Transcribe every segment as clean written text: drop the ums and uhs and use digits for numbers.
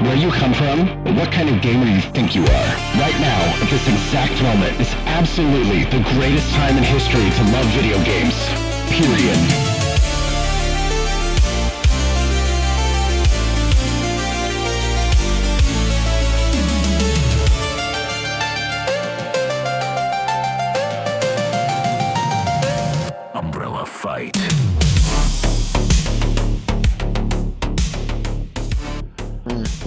where you come from, or what kind of gamer you think you are. Right now, at this exact moment, is absolutely the greatest time in history to love video games. Period. Umbrella Fight.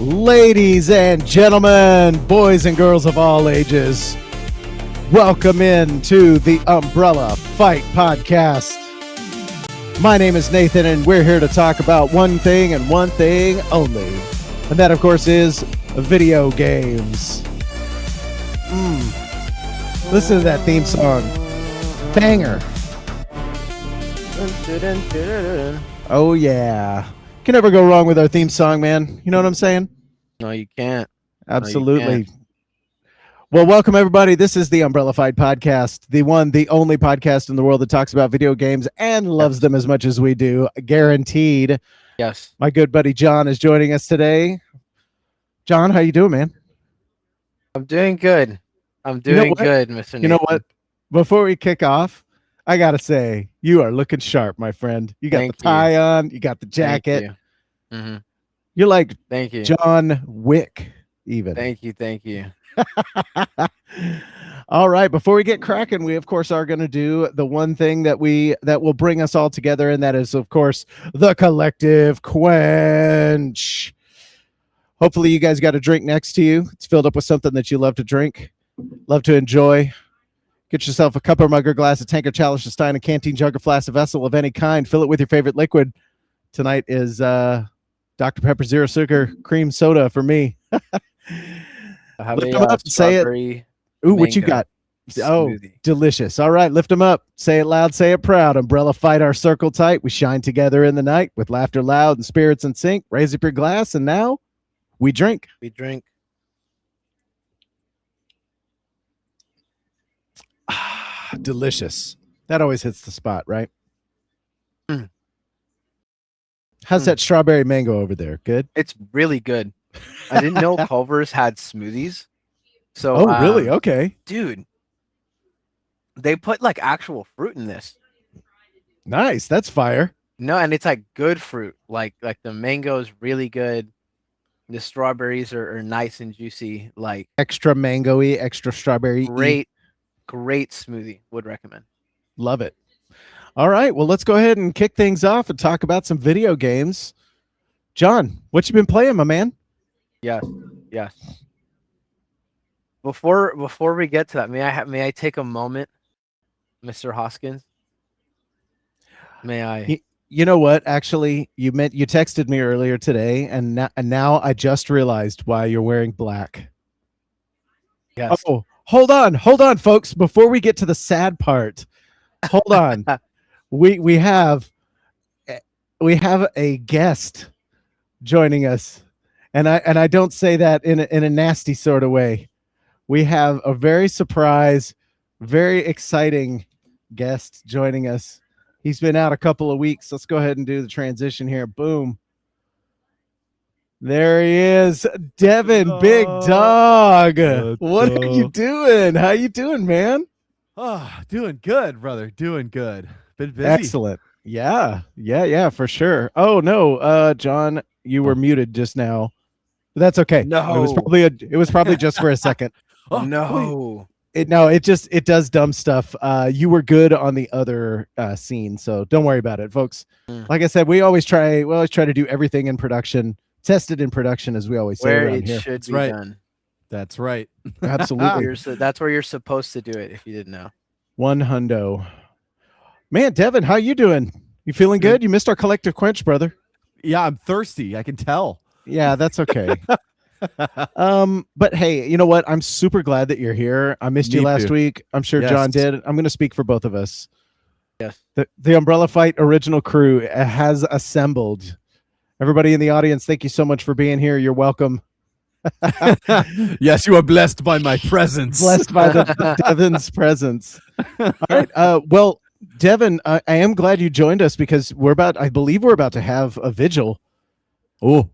Ladies and gentlemen, boys and girls of all ages, welcome into the Umbrella Fight podcast. My name is Nathan, and we're here to talk about one thing and one thing only, and that, of course, is video games. Listen to that theme song. Banger. Oh, yeah. Can never go wrong with our theme song, man. You know what I'm saying? No, you can't. Absolutely. No, you can't. Well, welcome, everybody. This is the Umbrella Fight podcast, the one, the only podcast in the world that talks about video games and loves them as much as we do. Guaranteed. Yes. My good buddy John is joining us today. John, how you doing, man? I'm doing good. I'm doing good, Mr. Nathan. You know what? Before we kick off, I got to say, you are looking sharp, my friend. You got the tie on. You got the jacket. Thank you. Mm-hmm. You're like Thank you. John Wick, even. Thank you. Thank you. All right, before we get cracking, we of course are going to do the one thing that will bring us all together, and that is, of course, the collective quench. Hopefully you guys got a drink next to you. It's filled up with something that you love to drink, love to enjoy. Get yourself a cup or mug or glass, a tanker, chalice, a stein, a canteen, jug, or flask, a vessel of any kind. Fill it with your favorite liquid. Tonight is Dr. Pepper Zero Sugar Cream Soda for me. Lift them up, say it. Ooh, what you got? Oh, smoothie. Delicious. All right, lift them up. Say it loud, say it proud. Umbrella Fight, our circle tight. We shine together in the night with laughter loud and spirits in sync. Raise up your glass, and now we drink. We drink. Delicious. That always hits the spot, right? Mm. How's that strawberry mango over there? Good? It's really good. I didn't know Culver's had smoothies. So, Oh, really? Okay. Dude, they put like actual fruit in this. Nice. That's fire. No, and it's like good fruit. Like the mango is really good. The strawberries are nice and juicy. Like Extra mango-y, extra strawberry. Great smoothie. Would recommend. Love it. All right. Well, let's go ahead and kick things off and talk about some video games. John, what you been playing, my man? Yes. Before we get to that, may I take a moment, Mr. Hoskins? May I? You know what? Actually, you texted me earlier today, and now I just realized why you're wearing black. Yes. Oh, hold on, folks. Before we get to the sad part, hold on. we have a guest joining us, and I don't say that in a nasty sort of way. We have a very surprise, very exciting guest joining us. He's been out a couple of weeks. Let's go ahead and do the transition here. Boom. There he is, Devin, Big Dog. What are you doing? How you doing, man? Oh, doing good, brother. Doing good. Been busy. Excellent. Yeah, for sure. Oh no, John, you were muted just now. But that's okay. No. It was probably just for a second. Oh, no. It does dumb stuff. You were good on the other scene, so don't worry about it, folks. Like I said, we always try to do everything in production, tested in production, as we always say Where around it here. should That's be right. done. That's right. Absolutely. That's where you're supposed to do it. If you didn't know. 100. Man, Devin, how you doing? You feeling good? You missed our collective quench, brother. Yeah, I'm thirsty. I can tell. Yeah, that's okay. But hey, you know what? I'm super glad that you're here. I missed you Me last too. week. I'm sure Yes. John did. I'm going to speak for both of us. Yes. The Umbrella Fight original crew has assembled. Everybody in the audience, thank you so much for being here. You're welcome. Yes, you are blessed by my presence. Blessed by the Devin's presence. All right. Well, Devin, I am glad you joined us because I believe we're about to have a vigil. Oh,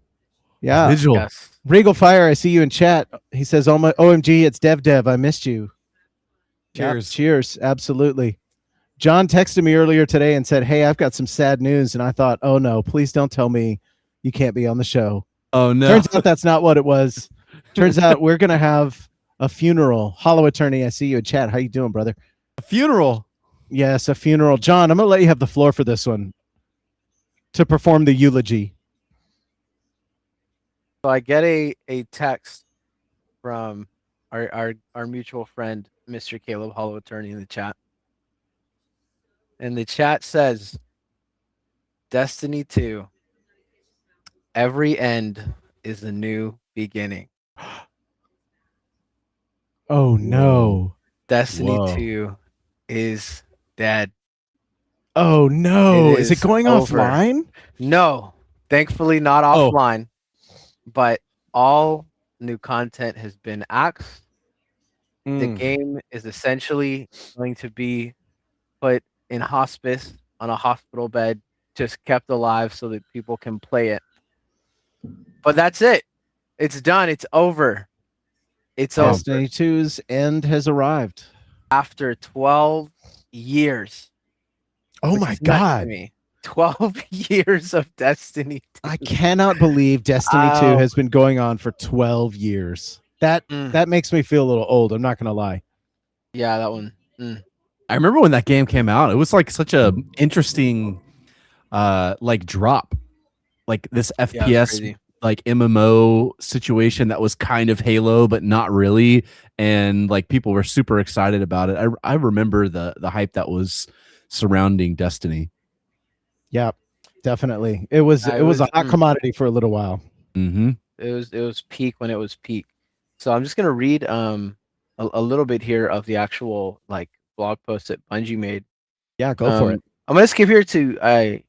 Yeah. vigil. Yes. Regal Fire, I see you in chat. He says, "Oh my OMG, it's Dev. I missed you." Yep, Cheers. cheers. Absolutely. John texted me earlier today and said, "Hey, I've got some sad news." And I thought, "Oh no, please don't tell me you can't be on the show." Oh no. Turns out that's not what it was. Turns out we're gonna have a funeral. Hollow Attorney, I see you in chat. How you doing, brother? A funeral. Yes, a funeral. John, I'm gonna let you have the floor for this one to perform the eulogy. So I get a text from our mutual friend, Mr. Caleb Hollow Attorney, in the chat. And the chat says, Destiny 2, every end is a new beginning. Oh no. Destiny Whoa. 2 is dead. Oh no. Is it is going over. offline? No, thankfully not Oh. offline, but all new content has been axed. The game is essentially going to be put in hospice on a hospital bed, just kept alive so that people can play it. But that's it. It's done. It's over. It's over. Destiny 2's end has arrived. After 12 years. Oh which my is nuts to god. me. 12 years of Destiny 2. I cannot believe Destiny 2 Wow. has been going on for 12 years. That makes me feel a little old. I'm not going to lie. Yeah, that one. I remember when that game came out. It was like such a interesting like drop. Like this FPS like MMO situation that was kind of Halo but not really, and like people were super excited about it. I remember the hype that was surrounding Destiny. Yeah, definitely. It was a hot commodity for a little while. Mm-hmm. It was peak when it was peak. So I'm just gonna read a little bit here of the actual like blog post that Bungie made. Yeah, go for it. I'm gonna skip here to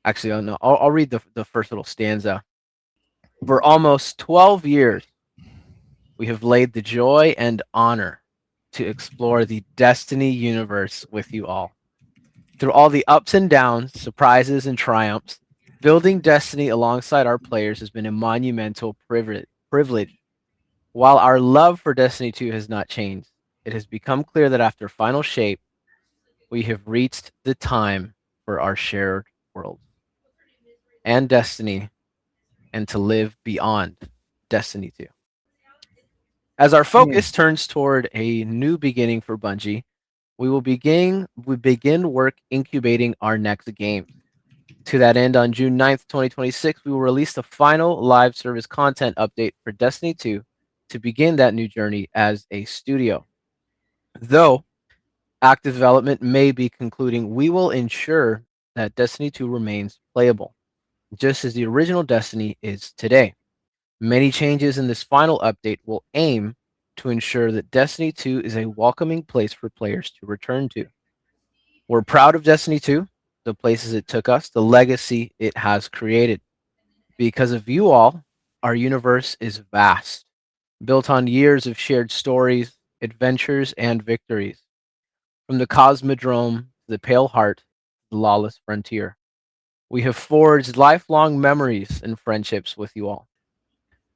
actually oh no, I'll read the first little stanza. For almost 12 years, we have laid the joy and honor to explore the Destiny universe with you all. Through all the ups and downs, surprises and triumphs, building Destiny alongside our players has been a monumental privilege. While our love for Destiny 2 has not changed, it has become clear that after Final Shape, we have reached the time for our shared world and Destiny, and to live beyond Destiny 2. As our focus turns toward a new beginning for Bungie, we begin work incubating our next game. To that end, on June 9th, 2026, we will release the final live service content update for Destiny 2 to begin that new journey as a studio. Though active development may be concluding, we will ensure that Destiny 2 remains playable, just as the original Destiny is today. Many changes in this final update will aim to ensure that Destiny 2 is a welcoming place for players to return to. We're proud of Destiny 2, the places it took us, the legacy it has created. Because of you all, our universe is vast, built on years of shared stories, adventures, and victories. From the Cosmodrome to the Pale Heart, the Lawless Frontier, we have forged lifelong memories and friendships with you all.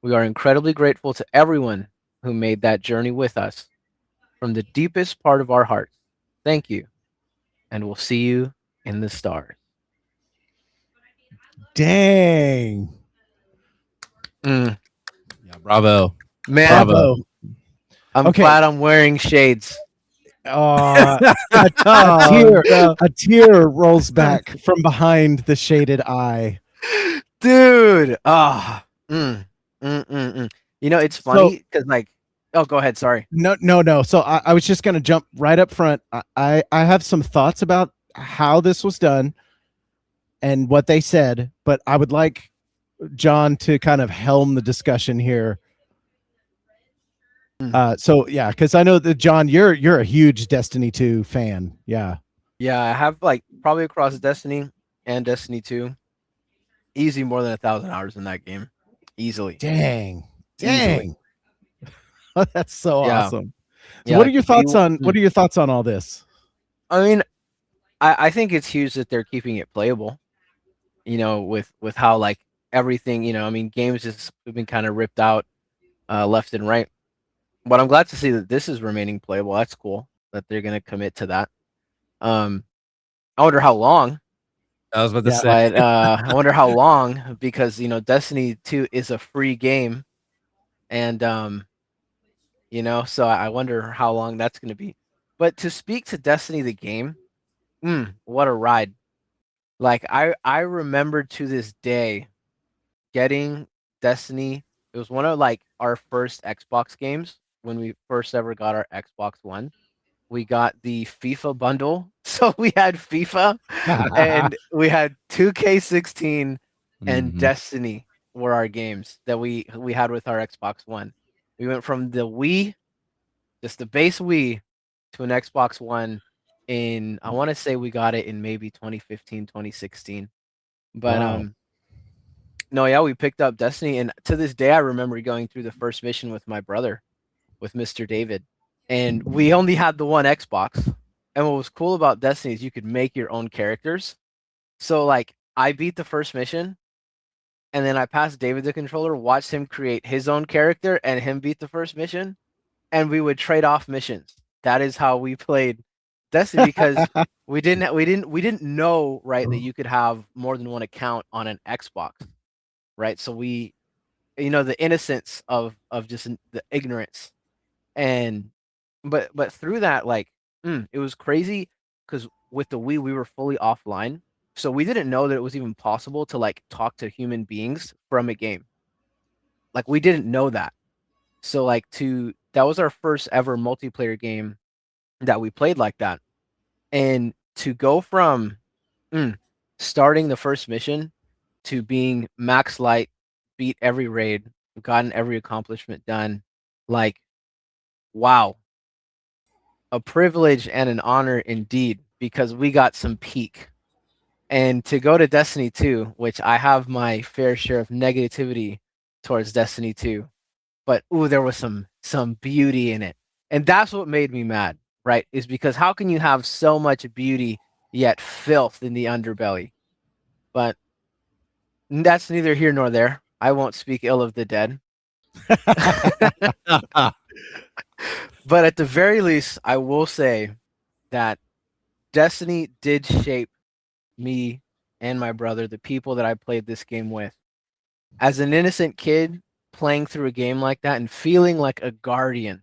We are incredibly grateful to everyone who made that journey with us. From the deepest part of our hearts, thank you, and we'll see you in the stars. Dang. Yeah, bravo. Man, Bravo. I'm glad I'm wearing shades. A tear rolls back from behind the shaded eye. Dude. You know, it's funny because like, oh, go ahead. Sorry. No. So I was just going to jump right up front. I have some thoughts about how this was done and what they said, but I would like John to kind of helm the discussion here. So yeah, because I know that John, you're a huge Destiny 2 fan. Yeah. Yeah, I have like probably across Destiny and Destiny 2, easy more than 1,000 hours in that game. Easily. Dang. Easily. That's so awesome. So Yeah, what are your thoughts on all this? I mean, I think it's huge that they're keeping it playable. You know, with how like everything, I mean, games just have been kind of ripped out left and right. But I'm glad to see that this is remaining playable. That's cool that they're gonna commit to that. I wonder how long. I was about to Yeah. say. But I wonder how long, because Destiny 2 is a free game, and so I wonder how long that's gonna be. But to speak to Destiny the game, what a ride! Like I remember to this day getting Destiny. It was one of like our first Xbox games when we first ever got our Xbox One. We got the FIFA bundle. So we had FIFA and we had 2K16 and Mhm. Destiny were our games that we had with our Xbox One. We went from the Wii, just the base Wii, to an Xbox One in, I want to say we got it in maybe 2015, 2016. But Wow. no, yeah, we picked up Destiny, and to this day I remember going through the first mission with my brother, with Mr. David. And we only had the one Xbox. And what was cool about Destiny is you could make your own characters. So like I beat the first mission, and then I passed David the controller, watched him create his own character and him beat the first mission, and we would trade off missions. That is how we played Destiny, because we didn't know, right, that you could have more than one account on an Xbox, right? So we, the innocence of just the ignorance. And but through that, like, it was crazy, because with the Wii we were fully offline, so we didn't know that it was even possible to like talk to human beings from a game. Like we didn't know that. So like, that was our first ever multiplayer game that we played like that. And to go from starting the first mission to being max light, beat every raid, gotten every accomplishment done, like, wow, a privilege and an honor indeed, because we got some peak. And to go to Destiny 2, which I have my fair share of negativity towards Destiny 2, but there was some beauty in it. And that's what made me mad, right? Is because how can you have so much beauty yet filth in the underbelly? But that's neither here nor there. I won't speak ill of the dead. But at the very least, I will say that Destiny did shape me and my brother, the people that I played this game with. As an innocent kid playing through a game like that and feeling like a guardian,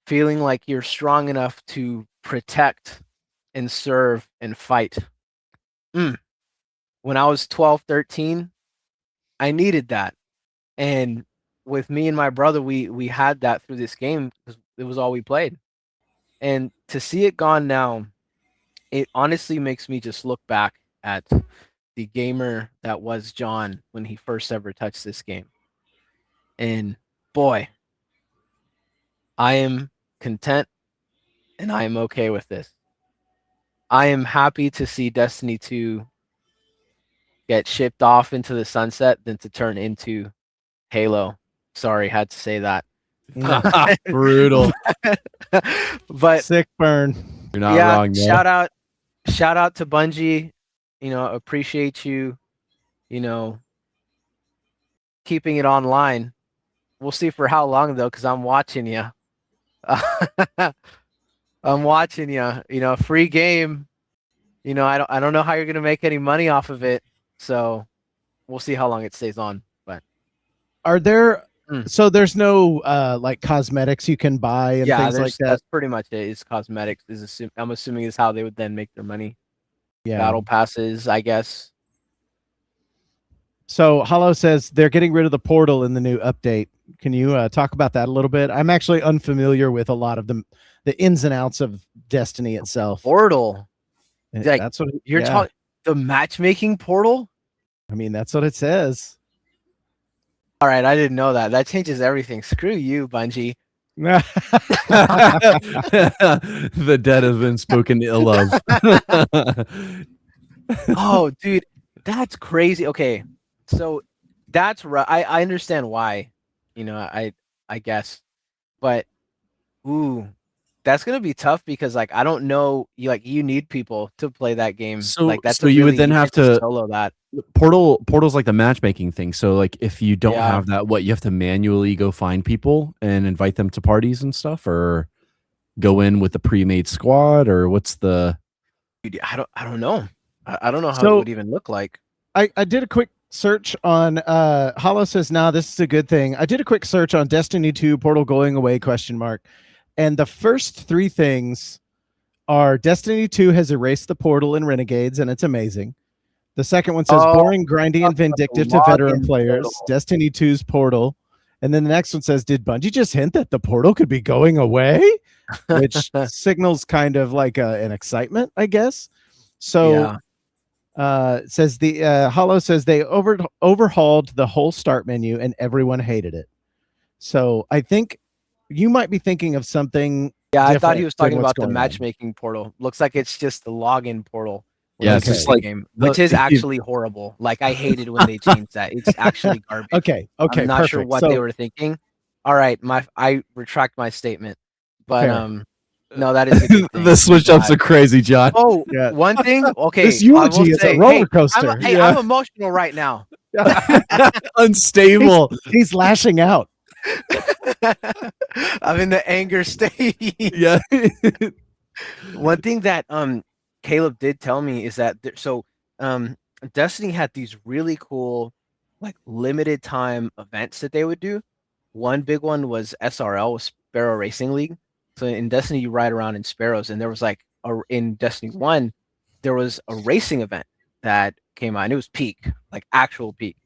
feeling like you're strong enough to protect and serve and fight. When I was 12, 13, I needed that. And with me and my brother, we had that through this game because it was all we played. And to see it gone now, it honestly makes me just look back at the gamer that was John when he first ever touched this game. And boy, I am content and I am okay with this. I am happy to see Destiny 2 get shipped off into the sunset than to turn into Halo. Sorry, had to say that. Brutal. But Sick burn. You're not yeah, wrong, man. shout out to Bungie. Appreciate you, you know, keeping it online. We'll see for how long though, because I'm watching you. I'm watching you. Free game. I don't know how you're gonna make any money off of it. So we'll see how long it stays on. But Are there so there's no like cosmetics you can buy and things like that? that's pretty much it. It's cosmetics. I'm assuming is how they would then make their money. Yeah. Battle passes, I guess. So Hollow says they're getting rid of the portal in the new update. Can you talk about that a little bit? I'm actually unfamiliar with a lot of the ins and outs of Destiny itself. Portal. Like, That's what you're talking, the matchmaking portal? I mean, that's what it says. All right, I didn't know that. That changes everything. Screw you, Bungie. The dead have been spoken ill of. Oh, dude, that's crazy. Okay, so that's right. I understand why. I guess, but ooh, That's gonna be tough because like I don't know, you need people to play that game. So Like that's so you would then you have can't just to solo that. Portal's like the matchmaking thing. So like if you don't Yeah. have that, what you have to manually go find people and invite them to parties and stuff, or go in with the pre-made squad, or what's the Dude, I don't know. I don't know how it So- would even look like. I did a quick search on Hollow says, nah, this is a good thing. I did a quick search on Destiny 2 Portal going away ? And the first three things are Destiny 2 has erased the portal in Renegades, and it's amazing. The second one says Oh, boring, grindy, and vindictive to veteran login players. portal. Destiny 2's portal. And then the next one says, did Bungie just hint that the portal could be going away? Which signals kind of like an excitement, I guess. So Yeah. says the Hollow says they overhauled the whole start menu and everyone hated it. So I think you might be thinking of something. Yeah, I thought different he was than talking what's about the going on. matchmaking portal. Looks like it's just the login portal. when Yeah, you it's play just the like game, which is actually horrible. Like I hated when they changed that. It's actually garbage. Okay, I'm not perfect. sure what So they were thinking. All right, I retract my statement. But Fair. no, that is a good thing. the switch ups are crazy, John. Oh, Yeah. one thing. Okay, this I will eulogy is say, a roller hey, coaster. I'm emotional right now. Unstable. He's lashing out. I'm in the anger stage. Yeah. One thing that Caleb did tell me is that Destiny had these really cool like limited time events that they would do. One big one was SRL, was Sparrow Racing League. So in Destiny you ride around in Sparrows, and there was like in Destiny 1 there was a racing event that came out, and it was peak, like actual peak.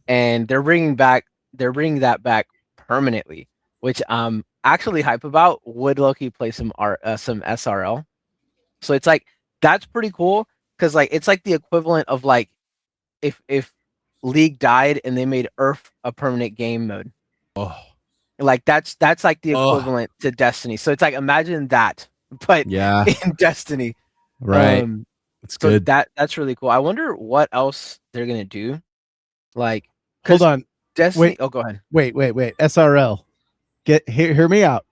And they're bringing that back permanently, which I'm actually hype about. Would Loki play some SRL? So it's like that's pretty cool because like it's like the equivalent of like if League died and they made Earth a permanent game mode. Oh. Like that's like the equivalent to Destiny. So it's like imagine that, but Yeah. in Destiny. Right. It's So good. that's really cool. I wonder what else they're gonna do. Like, Hold on. Destiny. Wait. Oh, go ahead. Wait. SRL. Hear me out.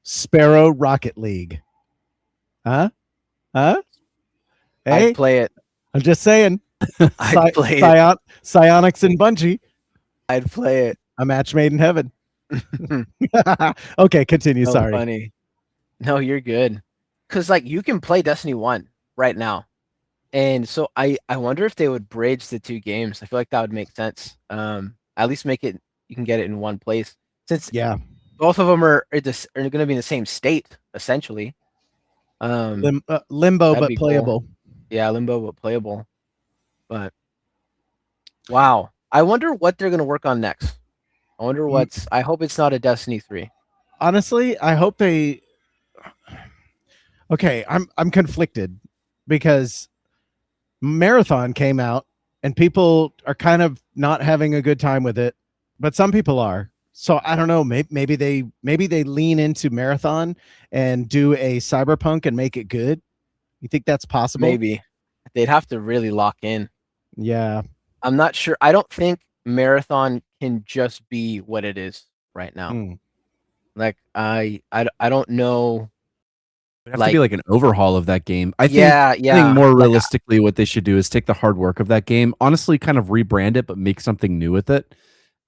Sparrow Rocket League. Huh? Hey, I'd play it. I'm just saying. I'd play it. Psionics and Bungie. I'd play it. A match made in heaven. Okay, continue. So Sorry. funny. No, you're good. Cause like you can play Destiny 1 right now. And so I wonder if they would bridge the two games. I feel like that would make sense. At least make it you can get it in one place. Since both of them are going to be in the same state essentially. Limbo but playable. Cool. Yeah, limbo but playable. But wow, I wonder what they're going to work on next. I wonder what's. I hope it's not a Destiny 3. Honestly, I hope they. Okay, I'm conflicted because Marathon came out and people are kind of not having a good time with it, but some people are. So I don't know. Maybe they lean into Marathon and do a Cyberpunk and make it good. You think that's possible? Maybe they'd have to really lock in. Yeah, I'm not sure. I don't think Marathon can just be what it is right now. Like I don't know. It would have to be like an overhaul of that game. I think more realistically, what they should do is take the hard work of that game, honestly, kind of rebrand it, but make something new with it,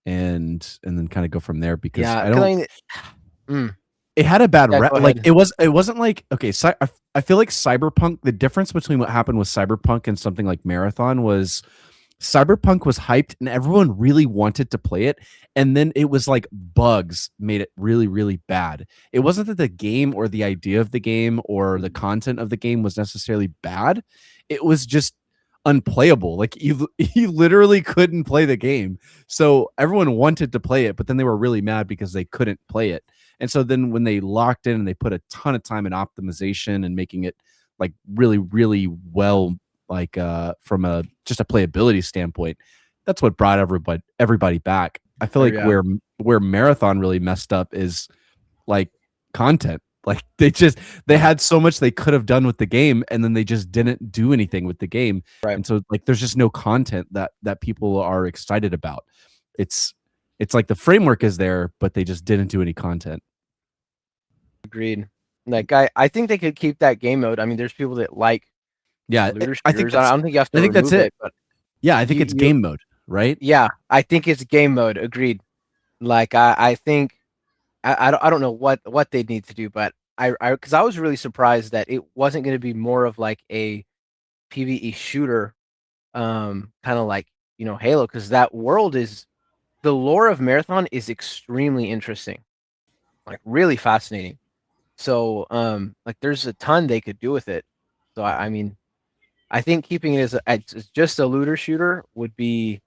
and then kind of go from there. Because it had a bad rep. Like it wasn't like okay. So I feel like Cyberpunk. The difference between what happened with Cyberpunk and something like Marathon was Cyberpunk was hyped and everyone really wanted to play it, and then it was like bugs made it really, really bad. It wasn't that the game or the idea of the game or the content of the game was necessarily bad. It was just unplayable. Like you literally couldn't play the game. So everyone wanted to play it, but then they were really mad because they couldn't play it. And so then when they locked in and they put a ton of time in optimization and making it like really, really well, like from just a playability standpoint, that's what brought everybody back. I feel like where Marathon really messed up is like content. Like they had so much they could have done with the game, and then they just didn't do anything with the game. Right. And so like there's just no content that people are excited about. It's like the framework is there, but they just didn't do any content. Agreed. Like I think they could keep that game mode. I mean, there's people that like Yeah, looter I think shooters. I don't think you have to I think that's remove it. it, but Yeah, I think you it's you game mode, right? yeah, I think it's game mode. Agreed. Like I think I don't know what they'd need to do, but because I was really surprised that it wasn't going to be more of like a PvE shooter, kind of like Halo, because that world is the lore of Marathon is extremely interesting, like really fascinating. So like there's a ton they could do with it. So I mean, I think keeping it as just a looter shooter would be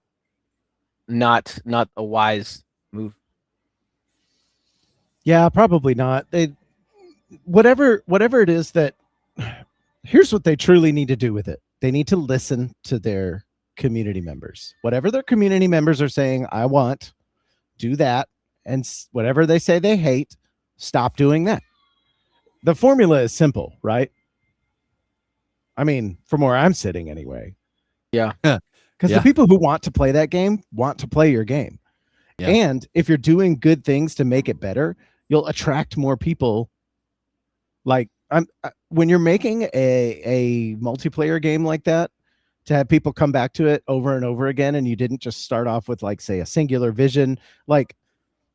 not a wise move. Yeah, probably not. They whatever it is that here's what they truly need to do with it. They need to listen to their community members. Whatever their community members are saying, I want, do that. And whatever they say they hate, stop doing that. The formula is simple, right? I mean, from where I'm sitting anyway. Yeah. Because the people who want to play that game want to play your game. Yeah. And if you're doing good things to make it better, you'll attract more people. Like when you're making a multiplayer game like that, to have people come back to it over and over again, and you didn't just start off with like, say, a singular vision. Like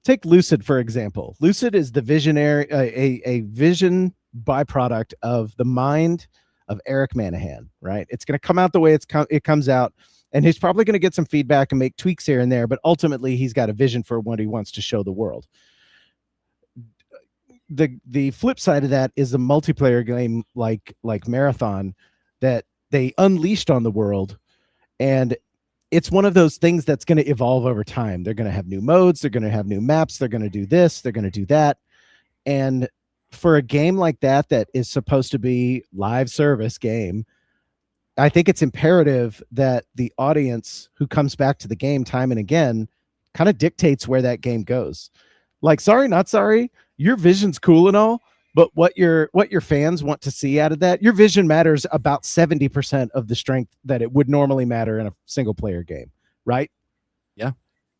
take LUCID, for example. LUCID is the visionary, a vision byproduct of the mind of Eric Manahan, right? It's going to come out the way it comes out, and he's probably going to get some feedback and make tweaks here and there, but ultimately he's got a vision for what he wants to show the world. The flip side of that is a multiplayer game like Marathon that they unleashed on the world, and it's one of those things that's going to evolve over time. They're going to have new modes, they're going to have new maps, they're going to do this, they're going to do that. And for a game like that is supposed to be live service game, I think it's imperative that the audience who comes back to the game time and again kind of dictates where that game goes. Like, sorry, not sorry, your vision's cool and all, but what your fans want to see out of that, your vision matters about 70% of the strength that it would normally matter in a single player game, right? Yeah.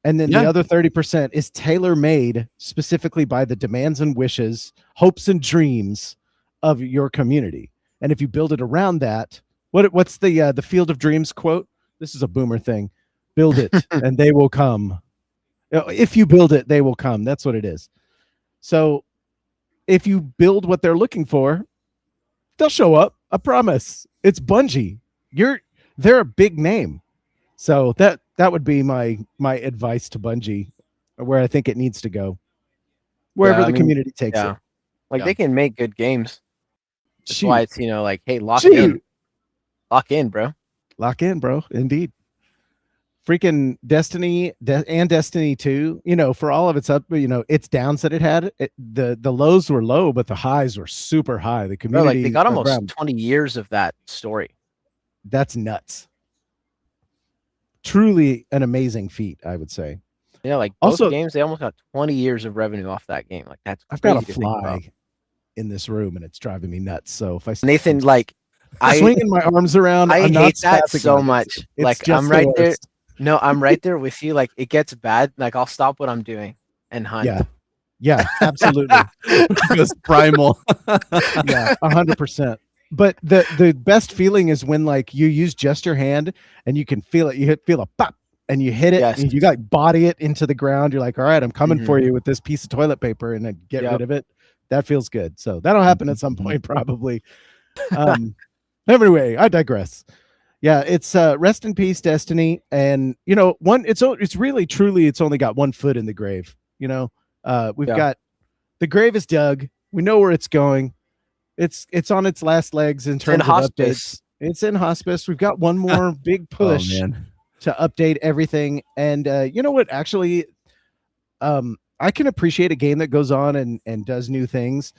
And then the other 30% is tailor-made specifically by the demands and wishes, hopes and dreams of your community. And if you build it around that, what's the Field of Dreams quote? This is a boomer thing. Build it and they will come. If you build it, they will come. That's what it is. So if you build what they're looking for, they'll show up. I promise. It's Bungie. They're a big name. So that would be my advice to Bungie, where I think it needs to go. Wherever the community takes it. Like they can make good games. That's why it's like, hey, lock in, bro. Lock in, bro. Indeed. Freaking Destiny and Destiny 2, for all of its its downs that it had, the lows were low, but the highs were super high. The community, they got almost 20 years of that story. That's nuts. Truly an amazing feat, I would say. Yeah, like both games, they almost got 20 years of revenue off that game. Like that's I've got a fly in this room and it's driving me nuts. So if I Nathan, like swinging my arms around, I hate that so much. Like I'm right there. No, I'm right there with you. Like it gets bad. Like I'll stop what I'm doing and hunt. Yeah, absolutely. It's primal. Yeah, 100%. But the best feeling is when like you use just your hand and you can feel it. You feel a pop and you hit it and you like body it into the ground. You're like, all right, I'm coming for you with this piece of toilet paper, and then get rid of it. That feels good. So that'll happen at some point probably. Anyway, I digress. Yeah, it's rest in peace, Destiny. And it's really truly it's only got one foot in the grave. We've got the grave is dug. We know where it's going. It's on its last legs in terms of updates. It's in hospice. We've got one more big push to update everything. And you know what? Actually, I can appreciate a game that goes on and does new things,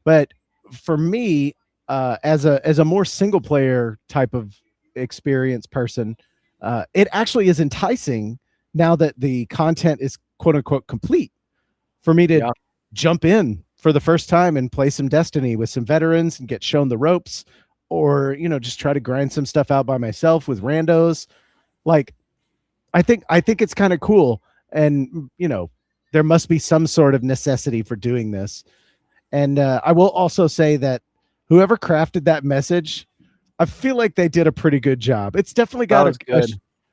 but for me, as a more single player type of experience person, it actually is enticing now that the content is quote unquote complete for me to jump in for the first time and play some Destiny with some veterans and get shown the ropes, or just try to grind some stuff out by myself with randos. Like I think it's kind of cool, and there must be some sort of necessity for doing this. And I will also say that whoever crafted that message, I feel like they did a pretty good job. It's definitely That got was good.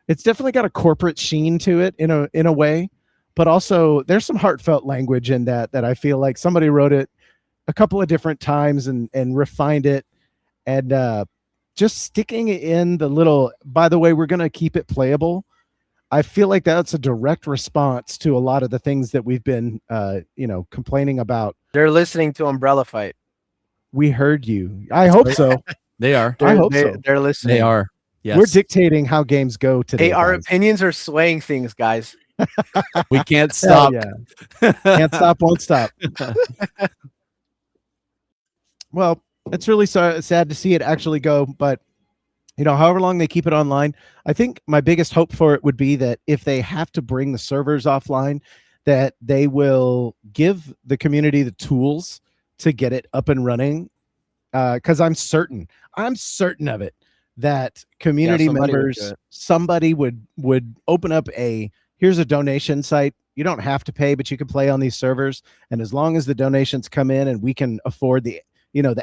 it's definitely got a corporate sheen to it in a way, but also there's some heartfelt language in that I feel like somebody wrote it a couple of different times and refined it, and just sticking in the little, by the way, we're going to keep it playable. I feel like that's a direct response to a lot of the things that we've been complaining about. They're listening to Umbrella Fight. We heard you. I hope so. They are. I hope so. They're listening. They are. Yes. We're dictating how games go today. Hey, our guys. opinions are swaying things, guys. We can't Hell stop. yeah. Can't stop, won't stop. Well, it's really sad to see it actually go, but however long they keep it online, I think my biggest hope for it would be that if they have to bring the servers offline, that they will give the community the tools to get it up and running. Because I'm certain of it, that community members, somebody would open up here's a donation site. You don't have to pay, but you can play on these servers. And as long as the donations come in and we can afford the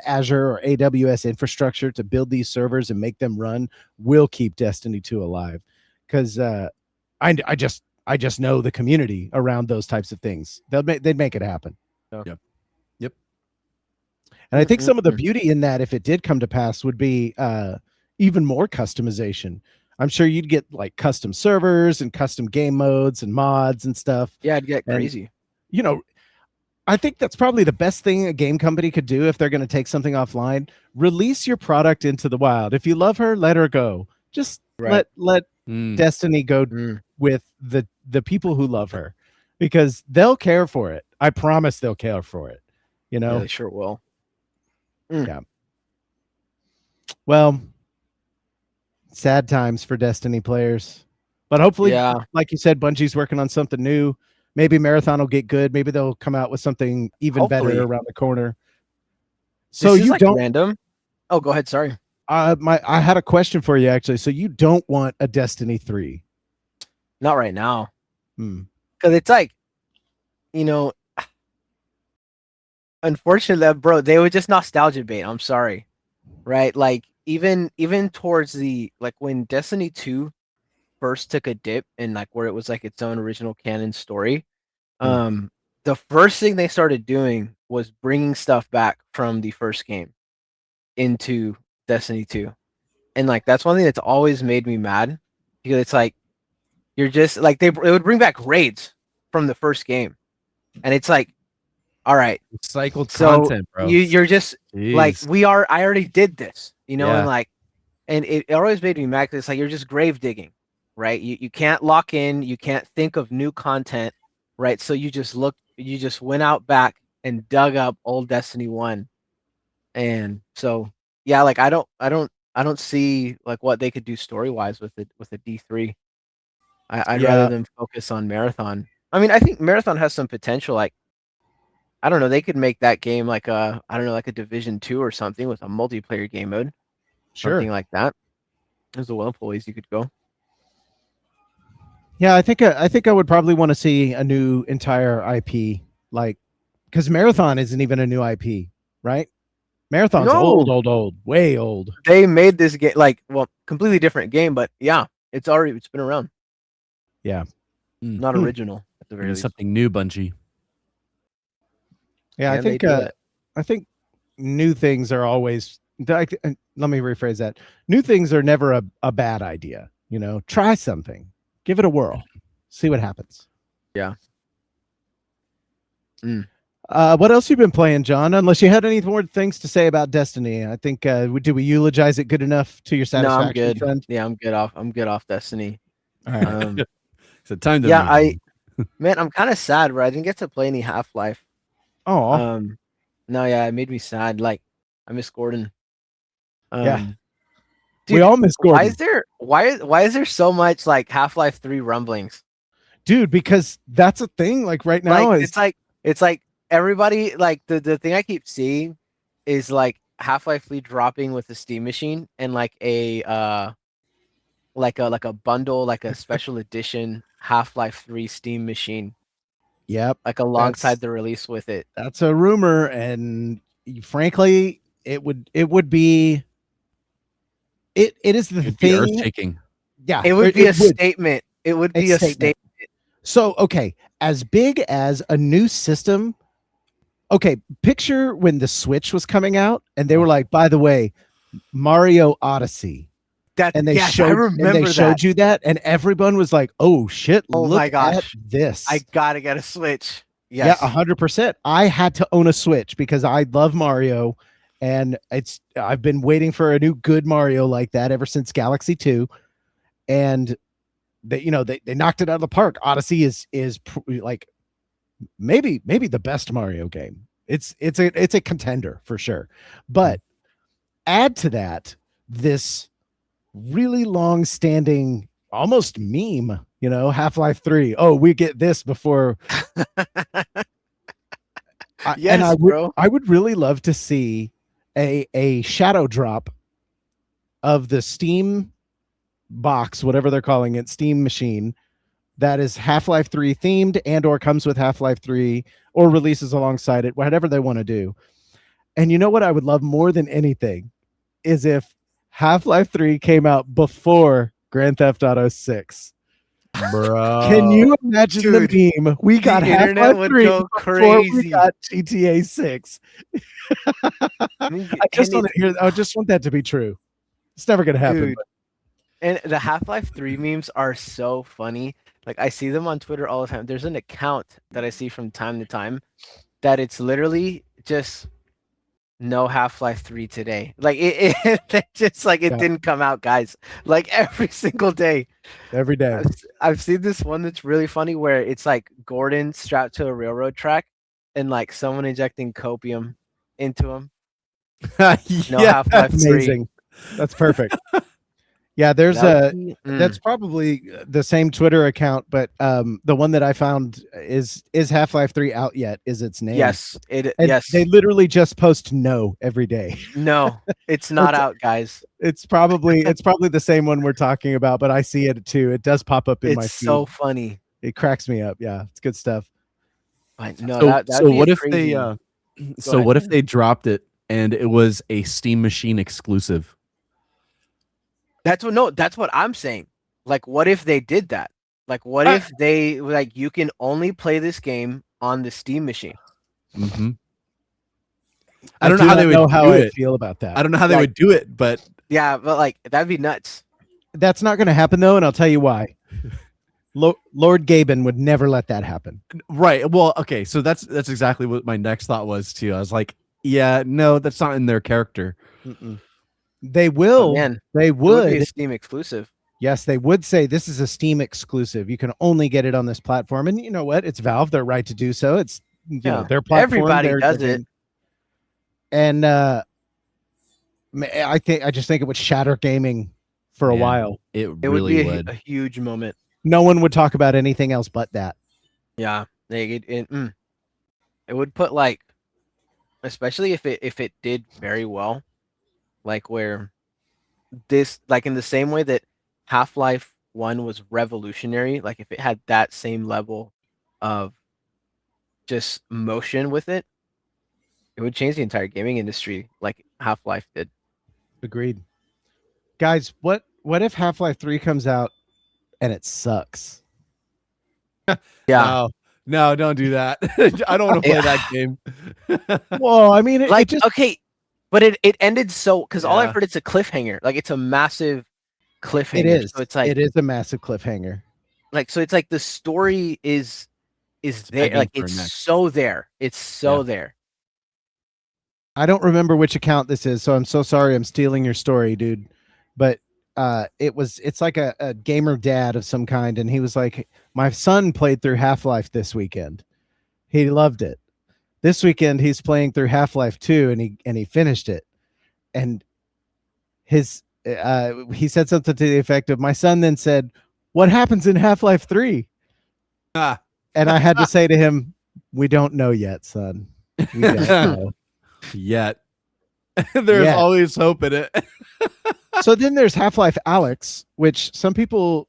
Azure or AWS infrastructure to build these servers and make them run, we'll keep Destiny 2 alive. Because I just know the community around those types of things. They'd make it happen. Yep. And I think some of the beauty in that, if it did come to pass, would be even more customization. I'm sure you'd get like custom servers and custom game modes and mods and stuff. Yeah, it'd get crazy. I think that's probably the best thing a game company could do if they're going to take something offline. Release your product into the wild. If you love her, let her go. Just let Destiny go with the people who love her, because they'll care for it. I promise they'll care for it. Yeah, they sure will. Yeah. Well, sad times for Destiny players, but hopefully, like you said, Bungie's working on something new. Maybe Marathon will get good. Maybe they'll come out with something even better around the corner. So you don't random. Oh, go ahead. Sorry. I had a question for you actually. So you don't want a Destiny 3? Not right now. Because it's like, unfortunately, bro, they were just nostalgia bait. I'm sorry, right? Like even towards when Destiny 2 first took a dip and like where it was like its own original canon story, the first thing they started doing was bringing stuff back from the first game into Destiny 2, and like that's one thing that's always made me mad, because it's like you're just like it would bring back raids from the first game, and it's like, all right, recycled content, bro. You're just like I already did this, and it always made me mad, because it's like you're just grave digging, right? You can't lock in, you can't think of new content, right? So you just went out back and dug up old Destiny 1, and so yeah, like I don't see like what they could do story wise with a D3. I'd rather them focus on Marathon. I mean, I think Marathon has some potential. Like, I don't know, they could make that game like a Division 2 or something with a multiplayer game mode. Sure. Something like that. There's a well ways you could go. Yeah, I think I would probably want to see a new entire IP, like, because Marathon isn't even a new IP, right? Marathon's old, way old. They made this game completely different game, but yeah, it's been around. Yeah, not original at the very least. Something new, Bungie. Yeah, I think new things are always. Let me rephrase that. New things are never a bad idea. Try something, give it a whirl, see what happens. Yeah. What else you been playing, John? Unless you had any more things to say about Destiny, I think did we eulogize it good enough to your satisfaction? No, I'm good. Friend? Yeah, I'm good off Destiny. All right. So time to man, I'm kind of sad, bro. I didn't get to play any Half-Life. Oh. No, yeah, it made me sad. Like, I miss Gordon. Yeah. Dude, we all miss Gordon. Why is there so much like Half-Life 3 rumblings? Dude, because that's a thing. Like right now, it's like everybody, like the thing I keep seeing is like Half-Life 3 dropping with a Steam machine and like a like a bundle, like a special edition Half-Life 3 Steam machine. Yep. like alongside the release with it. That's a rumor, and frankly, it would be. It is the It'd be thing. earth-shaking. Yeah, It would be a statement. It would be a statement. So, okay, as big as a new system. Okay, picture when the Switch was coming out, and they were like, "By the way, Mario Odyssey." And they showed you that, and everyone was like, "Oh shit! Oh look my gosh, at this! I gotta get a Switch." Yes. Yeah, 100%. I had to own a Switch because I love Mario, and I've been waiting for a new good Mario like that ever since Galaxy 2, and they knocked it out of the park. Odyssey is like maybe the best Mario game. It's a contender for sure. But add to that this really long standing almost meme, Half-Life 3. Oh, we get this before. Yes, I would really love to see a shadow drop of the Steam box, whatever they're calling it, Steam machine, that is Half-Life 3 themed and or comes with Half-Life 3 or releases alongside it, whatever they want to do. And you know what I would love more than anything is if Half-Life 3 came out before Grand Theft Auto 6. Bro. Can you imagine the meme? We got Half-Life 3 go before we crazy. got GTA 6. I just want that to be true. It's never going to happen. Dude. And the Half-Life 3 memes are so funny. Like, I see them on Twitter all the time. There's an account that I see from time to time that it's literally just no Half-Life 3 today. Like, it just like it didn't come out, guys. Like, every single day. Every day. I've seen this one that's really funny where it's like Gordon strapped to a railroad track and like someone injecting copium into him. No Half-Life 3. Amazing. That's perfect. Yeah, there's that's probably the same Twitter account, but the one that I found is Half-Life 3 out yet? Is its name? Yes, yes. They literally just post no every day. No, it's not out, guys. It's probably the same one we're talking about, but I see it too. It does pop up in my feed. It's so funny. It cracks me up. Yeah, it's good stuff. No, so what if they what if they dropped it and it was a Steam machine exclusive? That's what I'm saying. Like, what if they did that? Like, what if they like you can only play this game on the Steam machine? Mm-hmm. I don't know how they would how I feel about that. I don't know how they would do it, but yeah, but like that'd be nuts. That's not going to happen though, and I'll tell you why. Lord Gaben would never let that happen. Right. Well, okay. So that's exactly what my next thought was too. I was like, yeah, no, that's not in their character. Mm-mm. They will. They would be a Steam exclusive. Yes, they would say this is a Steam exclusive. You can only get it on this platform, and you know what? It's Valve. They're right to do so. It's their platform. Everybody does it. And I just think it would shatter gaming for a while. It really would be a huge moment. No one would talk about anything else but that. Yeah, it would put like, especially if it did very well. Like where this, like in the same way that Half-Life 1 was revolutionary, like if it had that same level of just motion with it, it would change the entire gaming industry like Half-Life did. Agreed. Guys, what if Half-Life 3 comes out and it sucks? Yeah. No, don't do that. I don't want to play that game. Well, I mean, okay. But it ended so because all I've heard it's a cliffhanger. Like it's a massive cliffhanger. It is. So it's like it is a massive cliffhanger. Like so, it's like the story is there. Like it's so there. It's so there. I don't remember which account this is, so I'm so sorry. I'm stealing your story, dude. But it's like a gamer dad of some kind, and he was like, my son played through Half-Life this weekend. He loved it. This weekend he's playing through Half-Life 2 and he finished it. And his he said something to the effect of, my son then said, what happens in Half-Life 3? And I had to say to him, we don't know yet, son. We don't know. Yet. There's always hope in it. So then there's Half-Life Alyx, which some people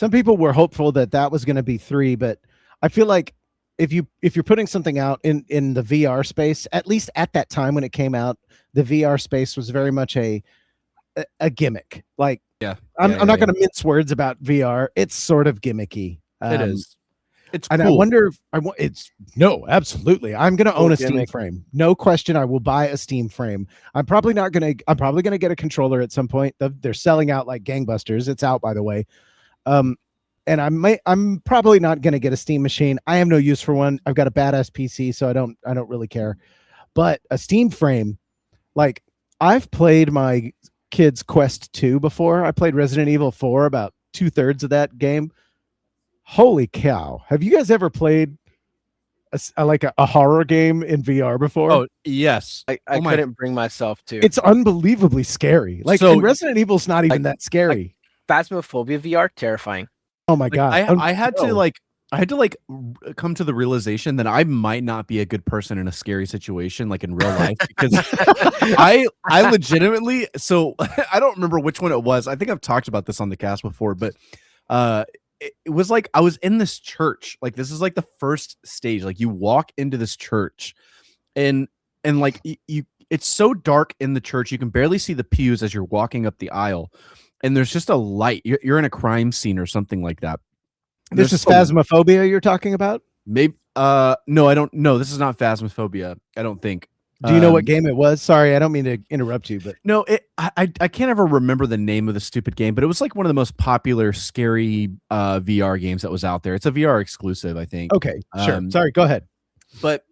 were hopeful that was going to be 3, but I feel like if you're putting something out in the VR space, at least at that time when it came out, the VR space was very much a gimmick. Like, I'm not going to mince words about VR. It's sort of gimmicky. It is. It's and cool. I wonder if absolutely. I'm going to own a Steam frame. No question. I will buy a Steam frame. I'm probably going to get a controller at some point. They're selling out like gangbusters. It's out, by the way. And I'm probably not going to get a Steam machine. I have no use for one. I've got a badass PC, so I don't really care. But a Steam frame, like, I've played my kids' Quest 2 before. I played Resident Evil 4, about 2/3 of that game. Holy cow. Have you guys ever played a horror game in VR before? Oh, yes. I couldn't bring myself to. It's unbelievably scary. Like, and Resident Evil's not even that scary. Phasmophobia VR, terrifying. Oh my God. I had to come to the realization that I might not be a good person in a scary situation, like in real life, because I legitimately, so I don't remember which one it was. I think I've talked about this on the cast before, but it was like I was in this church. Like, this is like the first stage. Like, you walk into this church and like you it's so dark in the church, you can barely see the pews as you're walking up the aisle. And there's just a light. You're in a crime scene or something like that. This is Phasmophobia you're talking about? Maybe. No, I don't know. This is not Phasmophobia. I don't think. Do you know what game it was? Sorry, I don't mean to interrupt you, but no, I can't ever remember the name of the stupid game, but it was like one of the most popular scary VR games that was out there. It's a VR exclusive, I think. Okay, sure. Sorry, go ahead. But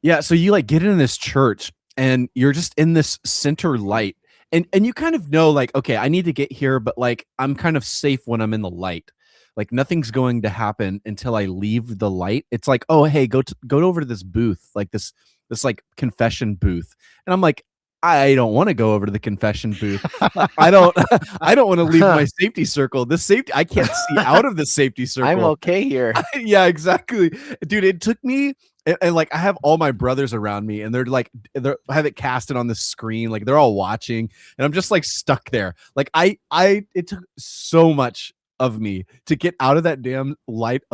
yeah, so you like get in this church and you're just in this center light, and you kind of know, like, okay, I need to get here, but like I'm kind of safe when I'm in the light. Like, nothing's going to happen until I leave the light. It's like, oh, hey, go over to this booth, like this like confession booth. And I'm like, I don't want to go over to the confession booth. I don't want to leave my safety circle. I can't see out of the safety circle. I'm okay here. Yeah, exactly. Dude, it took me, and like I have all my brothers around me, and they have it casted on the screen, like they're all watching, and I'm just like stuck there. Like it took so much of me to get out of that damn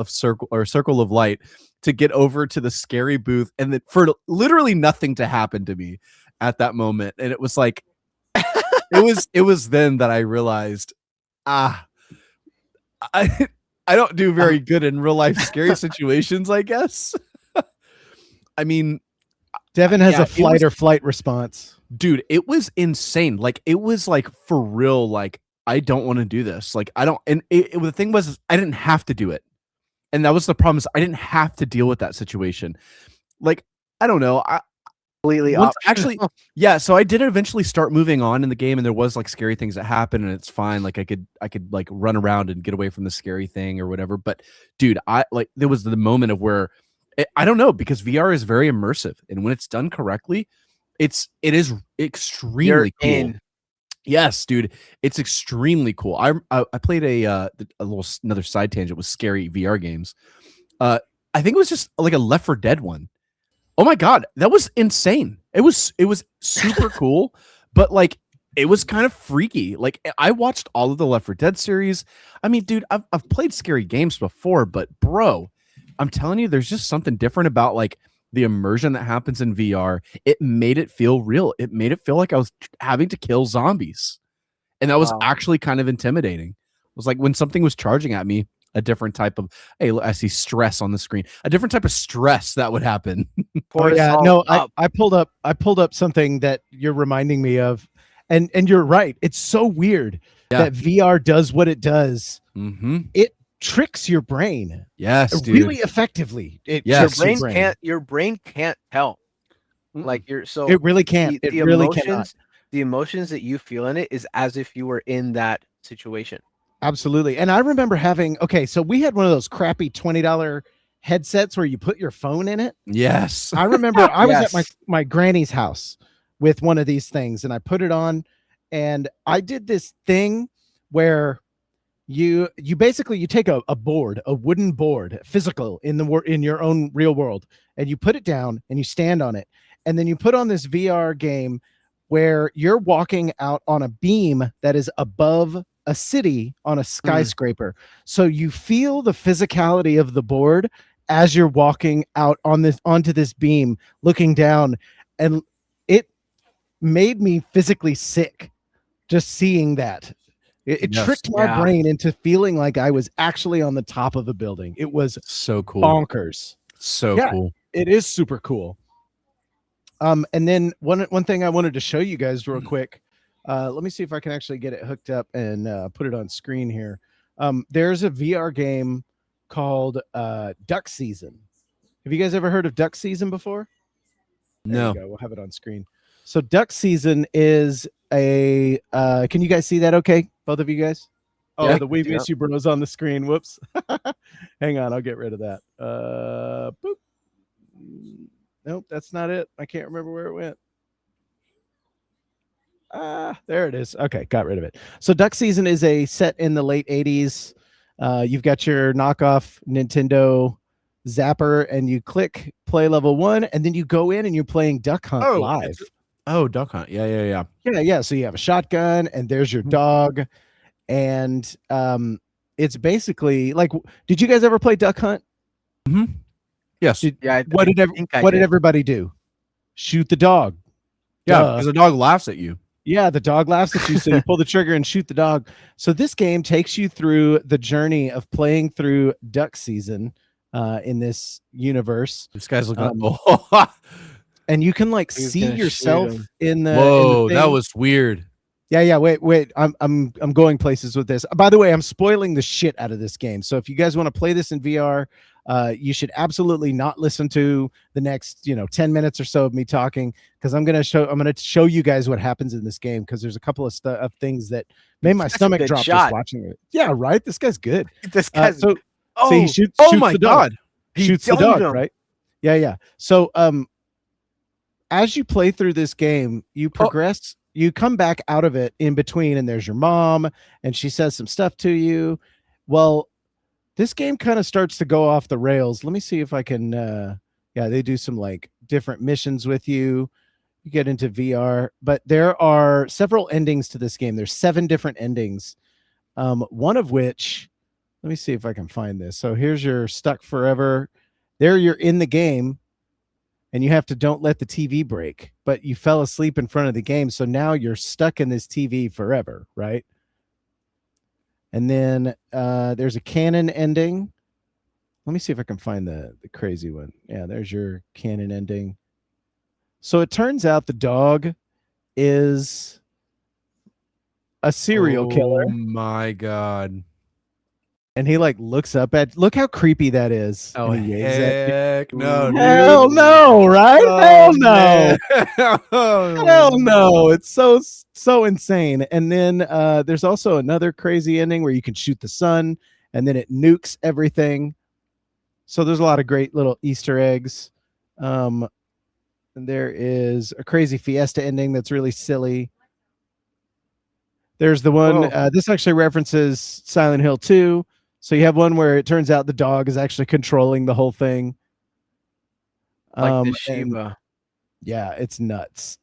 circle of light to get over to the scary booth, and then for literally nothing to happen to me at that moment. And it was like it was then that I realized I don't do very good in real life scary situations, I guess. I mean, Devin has a flight response. Dude, it was insane. Like, it was like for real, like, I don't want to do this. Like, I don't, and the thing was, I didn't have to do it. And that was the problem, is I didn't have to deal with that situation. Like, I don't know. Completely actually, yeah. So I did eventually start moving on in the game, and there was like scary things that happened, and it's fine. Like, I could like run around and get away from the scary thing or whatever. But dude, there was the moment of where I don't know, because VR is very immersive, and when it's done correctly, it is extremely cool. Yes, dude, it's extremely cool. I played another side tangent with scary VR games. I think it was just like a Left 4 Dead one. Oh my God, that was insane. It was super cool, but like it was kind of freaky. Like, I watched all of the Left 4 Dead series. I mean, dude, I've played scary games before, but bro, I'm telling you, there's just something different about like the immersion that happens in VR. It made it feel real. It made it feel like I was having to kill zombies. And that was actually kind of intimidating. It was like when something was charging at me, a different type of, hey, I see stress on the screen, a different type of stress that would happen. Oh yeah, no, I pulled up something that you're reminding me of. And you're right. It's so weird that VR does what it does. Mm-hmm. It tricks your brain. Yes, dude. Really effectively. Your brain can't tell. Like, it really can't. The emotions that you feel in it is as if you were in that situation. Absolutely. And I remember so we had one of those crappy $20 headsets where you put your phone in it. Yes. I remember I was at my granny's house with one of these things, and I put it on, and I did this thing where you basically take a wooden board, physical in your own real world, and you put it down and you stand on it, and then you put on this VR game where you're walking out on a beam that is above a city on a skyscraper. So you feel the physicality of the board, as you're walking out onto this beam, looking down, and it made me physically sick just seeing that. It Yes. tricked my Yeah. brain into feeling like I was actually on the top of a building. It was So cool. bonkers. So Yeah. cool. It is super cool. And then one thing I wanted to show you guys real quick. Let me see if I can actually get it hooked up and put it on screen here. There's a VR game called Duck Season. Have you guys ever heard of Duck Season before? There No. you go. We'll have it on screen. So Duck Season is a can you guys see that okay? Both of you guys? Oh, Yeah, the We yeah. Miss You Bros on the screen. Whoops. Hang on, I'll get rid of that. Boop. Nope, that's not it. I can't remember where it went. There it is. Okay, got rid of it. So Duck Season is a set in the late 80s. You've got your knockoff Nintendo Zapper, and you click play level 1, and then you go in and you're playing Duck Hunt live. Oh, Duck Hunt. Yeah. Yeah. So you have a shotgun, and there's your dog, and it's basically like, did you guys ever play Duck Hunt? Yes. What did everybody do? Shoot the dog. Yeah, Duh. because the dog laughs at you. Yeah, the dog laughs at you, so you pull the trigger and shoot the dog. So this game takes you through the journey of playing through Duck Season in this universe. This guy's looking. And you can like He's see gonna yourself shoot him. in the. Whoa, in the that thing. was weird. Yeah. Wait. I'm going places with this. By the way, I'm spoiling the shit out of this game. So if you guys want to play this in VR, you should absolutely not listen to the next 10 minutes or so of me talking, because I'm gonna show you guys what happens in this game, because there's a couple of things that made my stomach good drop shot. just watching it. Yeah, right. This guy's good. This guy's So oh, he shoots my the dog. God. He Shoots the domed dog, him. right? Yeah. So as you play through this game, you progress. You come back out of it in between, and there's your mom, and she says some stuff to you. Well, this game kind of starts to go off the rails. Let me see if I can. They do some like different missions with you. You get into VR, but there are several endings to this game. There's 7 different endings. One of which, let me see if I can find this. So here's your stuck forever. There you're in the game, and you have to don't let the TV break, but you fell asleep in front of the game. So now you're stuck in this TV forever, right? And then there's a canon ending. Let me see if I can find the crazy one. Yeah, there's your canon ending. So it turns out the dog is a serial killer. Oh my God. And he like looks up at, look how creepy that is. Oh, And he waves at you. heck no. Hell dude. no, right? Oh, Hell no. man. Hell no. It's so insane. And then there's also another crazy ending where you can shoot the sun, and then it nukes everything. So there's a lot of great little Easter eggs. And there is a crazy fiesta ending that's really silly. There's the one, this actually references Silent Hill 2. So you have one where it turns out the dog is actually controlling the whole thing. Like the Shiva. Yeah, it's nuts.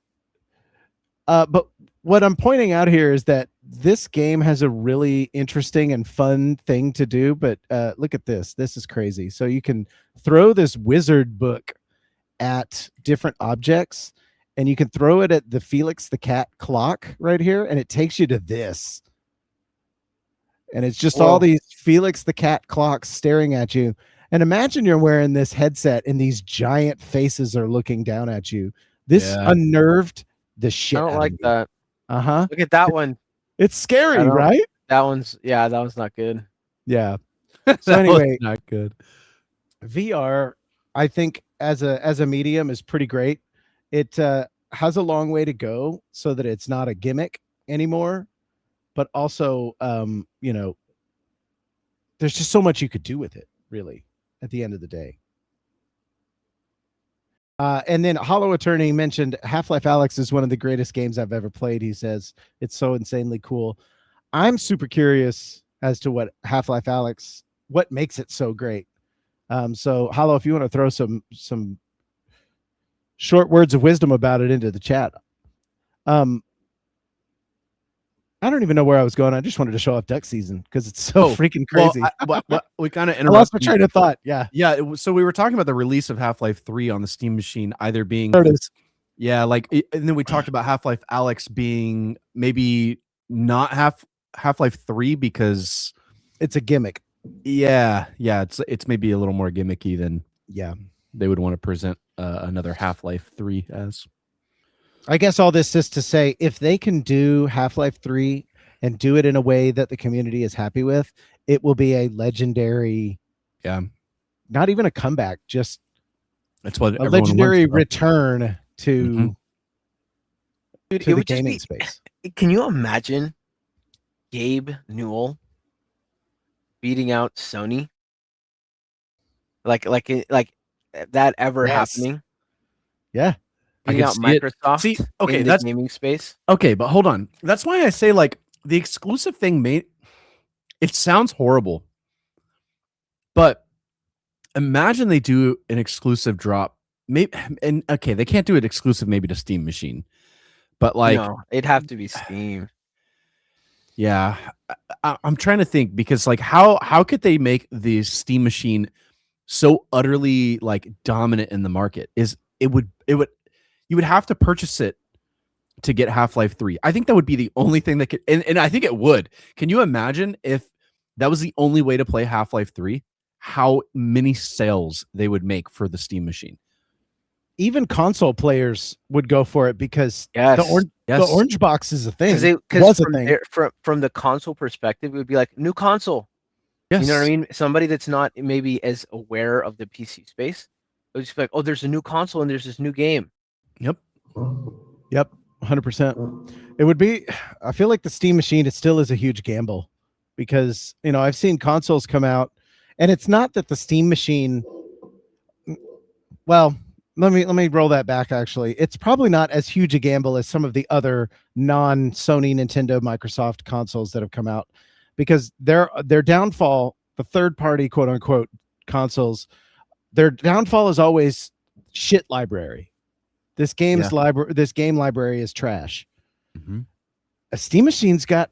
But what I'm pointing out here is that this game has a really interesting and fun thing to do. But look at this. This is crazy. So you can throw this wizard book at different objects, and you can throw it at the Felix the Cat clock right here, and it takes you to this. And it's just all these Felix the Cat clocks staring at you. And imagine you're wearing this headset and these giant faces are looking down at you. This unnerved the shit I don't out like of me. that. Uh-huh. Look at that one. It's scary, don't- right? That one's not good. Yeah. That So anyway, was not good. VR, I think as a medium is pretty great. It has a long way to go so that it's not a gimmick anymore, but also there's just so much you could do with it, really, at the end of the day. And then Hollow Attorney mentioned Half-Life Alyx is one of the greatest games I've ever played. He says it's so insanely cool. I'm super curious as to what Half-Life Alyx, what makes it so great. So Hollow, if you want to throw some short words of wisdom about it into the chat. I don't even know where I was going. I just wanted to show off duck season because it's so freaking crazy. Well, we kind of I lost my train of thought. Yeah. Yeah. So we were talking about the release of Half-Life 3 on the Steam machine, either being, There it is. yeah, like, and then we talked about Half-Life Alex being maybe not Half-Life 3 because it's a gimmick. Yeah. It's maybe a little more gimmicky than they would want to present another Half-Life 3 as. I guess all this is to say, if they can do Half-Life 3 and do it in a way that the community is happy with, it will be a legendary, not even a comeback, just that's what a legendary return to, Dude, to the gaming space. Can you imagine Gabe Newell beating out Sony? Like that ever happening? Yeah. I can see Microsoft in the gaming space. Okay, but hold on. That's why I say like the exclusive thing it sounds horrible. But imagine they do an exclusive drop. Maybe they can't do it exclusive maybe to Steam machine. But like it'd have to be Steam. Yeah. I'm trying to think because like how could they make the Steam machine so utterly like dominant in the market? You would have to purchase it to get Half-Life 3. I think that would be the only thing that could, and I think it would. Can you imagine if that was the only way to play Half-Life 3? How many sales they would make for the Steam machine? Even console players would go for it because the orange box is a thing. Because from the console perspective, it would be like new console. Yes. You know what I mean? Somebody that's not maybe as aware of the PC space, it would just be like, oh, there's a new console and there's this new game. Yep. 100%. It would be, I feel like the Steam machine, it still is a huge gamble because, I've seen consoles come out and it's not that the Steam machine, well, let me roll that back. Actually, it's probably not as huge a gamble as some of the other non-Sony, Nintendo, Microsoft consoles that have come out because their downfall, the third-party quote unquote consoles, their downfall is always shit library. This game library is trash. Mm-hmm. A Steam machine's got,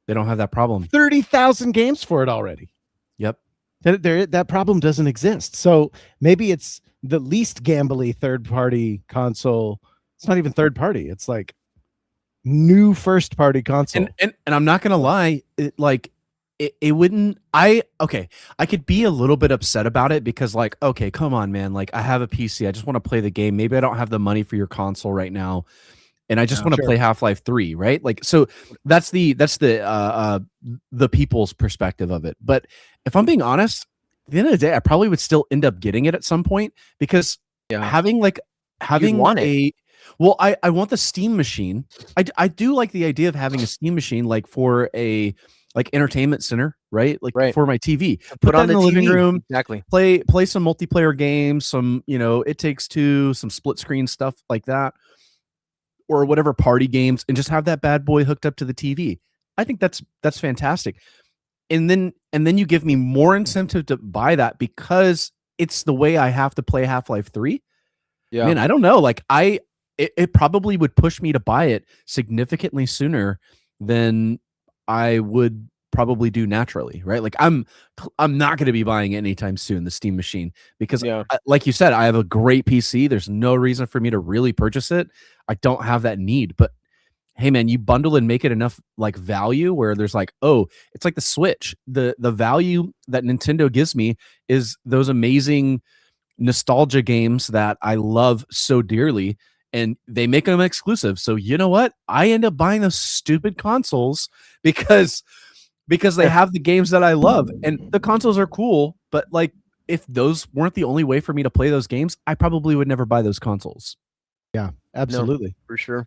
they don't have that problem. 30,000 games for it already. Yep. That problem doesn't exist. So maybe it's the least gambly third-party console. It's not even third party. It's like new first-party console. And I'm not gonna lie, it wouldn't. I could be a little bit upset about it because like, okay, come on, man. Like I have a PC. I just want to play the game. Maybe I don't have the money for your console right now. And I just want to play Half-Life 3, right? Like, so that's the people's perspective of it. But if I'm being honest, at the end of the day, I probably would still end up getting it at some point because I want the Steam machine. I do like the idea of having a Steam machine like for a entertainment center, right? For my TV. Put that in the living room. Exactly. Play some multiplayer games, some, It Takes Two, some split screen stuff like that. Or whatever party games, and just have that bad boy hooked up to the TV. I think that's fantastic. And then you give me more incentive to buy that because it's the way I have to play Half-Life 3. Yeah. Man, I don't know. Like it probably would push me to buy it significantly sooner than I would probably do naturally, right? Like I'm not going to be buying it anytime soon, the Steam machine, because like you said, I have a great PC. There's no reason for me to really purchase it. I don't have that need, but hey man, you bundle and make it enough like value where there's like, oh, it's like the Switch. The value that Nintendo gives me is those amazing nostalgia games that I love so dearly, and they make them exclusive. So you know what? I end up buying those stupid consoles because they have the games that I love, and the consoles are cool, but like if those weren't the only way for me to play those games, I probably would never buy those consoles. Yeah, absolutely. No, for sure.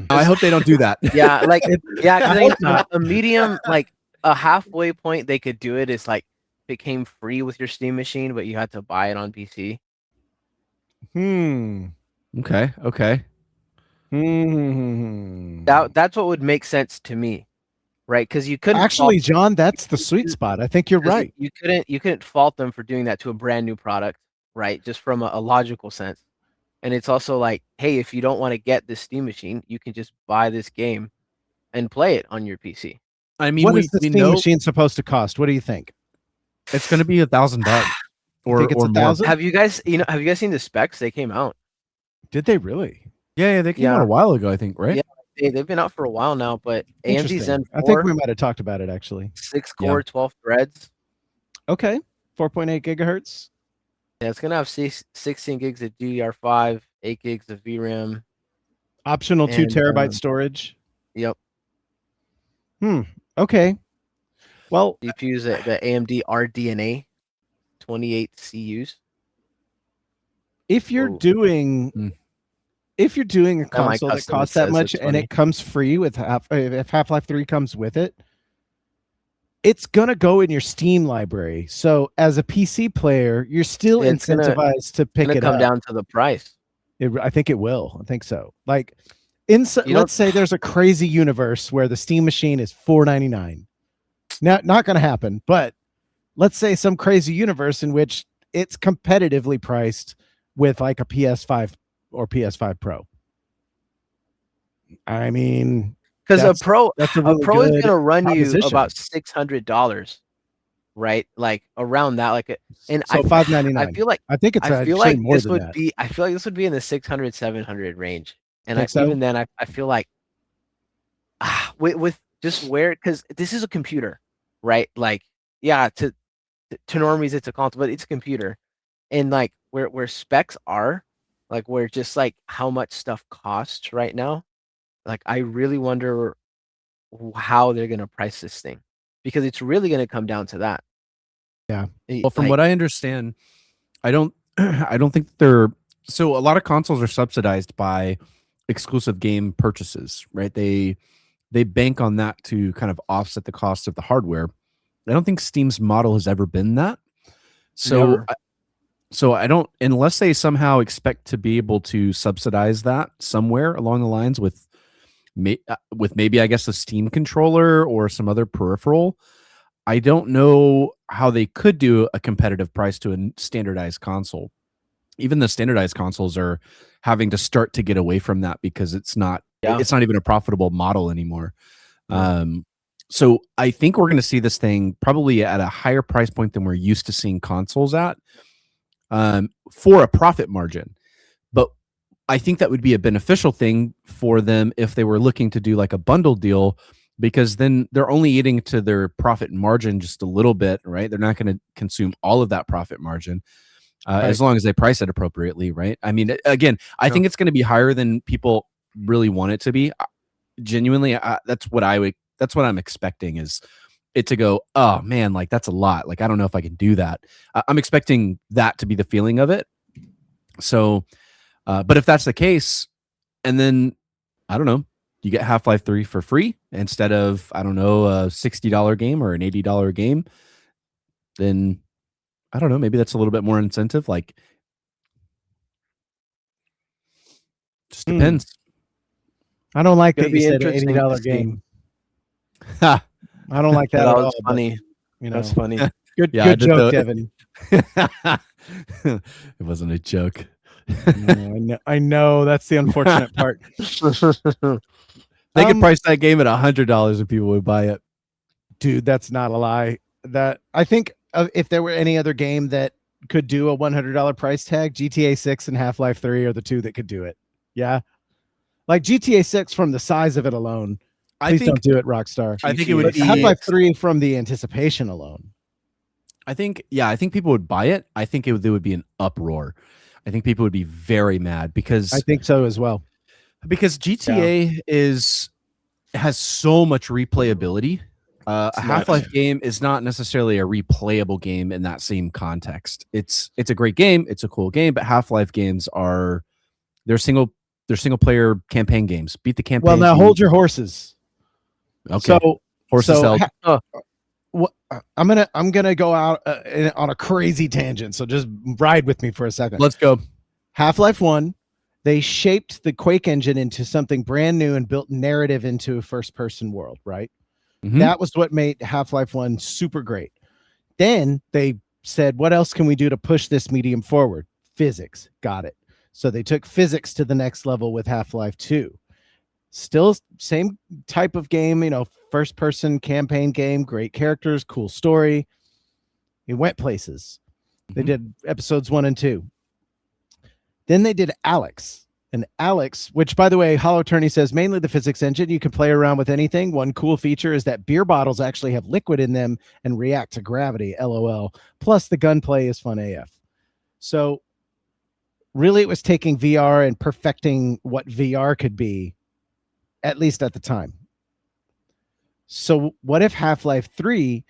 I hope they don't do that. Yeah, like a medium, like a halfway point they could do it is like became free with your Steam machine, but you had to buy it on PC. Okay. That's what would make sense to me. Right, because you couldn't actually, John. That's the sweet spot. I think you're right. You couldn't fault them for doing that to a brand new product, right? Just from a logical sense. And it's also like, hey, if you don't want to get this Steam machine, you can just buy this game and play it on your PC. I mean, What we is the we Steam know machine supposed to cost? What do you think? it's going to be $1,000 You think it's or more. 1,000? Have you guys seen the specs? They came out. Did they really? Yeah, they came Yeah. out a while ago, I think, right? Yeah. They've been out for a while now, but AMD Interesting. Zen 4, I think we might have talked about it actually. 6 core, 12 threads. Okay, 4.8 gigahertz. Yeah, it's gonna have 16 gigs of DDR5, 8 gigs of VRAM. Optional 2 And, terabyte storage. Yep. Okay. Well, CPUs the AMD RDNA 28 CUs. if you're Whoa. doing Hmm. a console that custom, costs it that says much it's and 20. it comes free with if Half-Life 3 comes with it, it's gonna go in your Steam library. So as a PC player, you're still It's gonna- incentivized to pick Gonna it come up. down to the price. I think it will. I think so. Like, let's say there's a crazy universe where the Steam machine is $4.99. Not going to happen, but let's say some crazy universe in which it's competitively priced with like a PS5 or PS5 Pro. I mean, Because a Pro that's a is really going good to run you proposition. about $600, right? Like around that, and So $5.99. I feel like I think it's I feel actually like more this than would that. be. I feel like this would be in the 600, 700 range, and Think so? even then, I feel like with just where, because this is a computer, right? Like, yeah, to normies it's a console, but it's a computer, and like where specs are, like where just like how much stuff costs right now. Like, I really wonder how they're gonna price this thing, because it's really gonna come down to that. Yeah. Well, from what I understand, I don't I don't think they're so a lot of consoles are subsidized by exclusive game purchases, right? They bank on that to kind of offset the cost of the hardware. I don't think Steam's model has ever been that. So I don't, unless they somehow expect to be able to subsidize that somewhere along the lines with maybe I guess a Steam controller or some other peripheral. I don't know how they could do a competitive price to a standardized console. Even the standardized consoles are having to start to get away from that because it's not even a profitable model anymore. So I think we're going to see this thing probably at a higher price point than we're used to seeing consoles at, for a profit margin. But I think that would be a beneficial thing for them if they were looking to do like a bundle deal, because then they're only eating to their profit margin just a little bit, right? They're not going to consume all of that profit margin. As long as they price it appropriately, right? I mean, again, I think it's going to be higher than people really want it to be. Genuinely, that's what I'm expecting, is it to go, oh man, like that's a lot. Like, I don't know if I can do that. I'm expecting that to be the feeling of it. So, but if that's the case, and then I don't know, you get Half-Life 3 for free instead of, I don't know, a $60 game or an $80 game, then I don't know, maybe that's a little bit more incentive. Like, just depends. I don't like that Gonna you be said an interesting $80 to see. game. I don't like that That at was all. but, funny. you know, That's funny. good Yeah, I good did joke, the- Devin. It wasn't a joke. No, I know that's the unfortunate part. They could price that game at $100 and people would buy it. Dude, that's not a lie. That I think if there were any other game that could do a $100 price tag, GTA 6 and Half-Life 3 are the two that could do it. Yeah. Like GTA 6 from the size of it alone. Please don't do it, Rockstar. I think it would be Half-Life 3 from the anticipation alone. I think people would buy it. I think there would be an uproar. I think people would be very mad because I think so as well. Because GTA has so much replayability. A Half-Life game is not necessarily a replayable game in that same context. It's a great game, it's a cool game, but Half-Life games they're single player campaign games. Beat the campaign. Well, now hold your horses. Okay. So horses held. I'm gonna go out on a crazy tangent. So just ride with me for a second. Let's go. Half-Life 1, they shaped the Quake engine into something brand new and built narrative into a first-person world, right? Mm-hmm. That was what made Half-Life 1 super great. Then they said, what else can we do to push this medium forward? Physics. Got it. So they took physics to the next level with Half-Life 2. Still same type of game, you know, first person campaign game, great characters, cool story. It went places. They did episodes 1 and 2. Then they did Alex. And Alex, which by the way, Hollow Attorney says mainly the physics engine. You can play around with anything. One cool feature is that beer bottles actually have liquid in them and react to gravity. LOL. Plus the gunplay is fun AF. So really it was taking VR and perfecting what VR could be, at least at the time. So what if Half-Life 3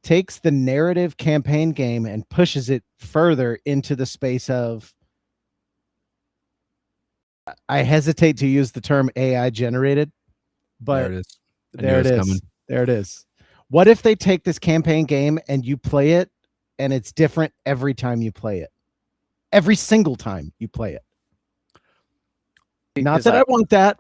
takes the narrative campaign game and pushes it further into the space of, I hesitate to use the term AI generated, but There it is. there it is. Coming. There it is. What if they take this campaign game and you play it and it's different every time you play it? Every single time you play it. Not that I want that.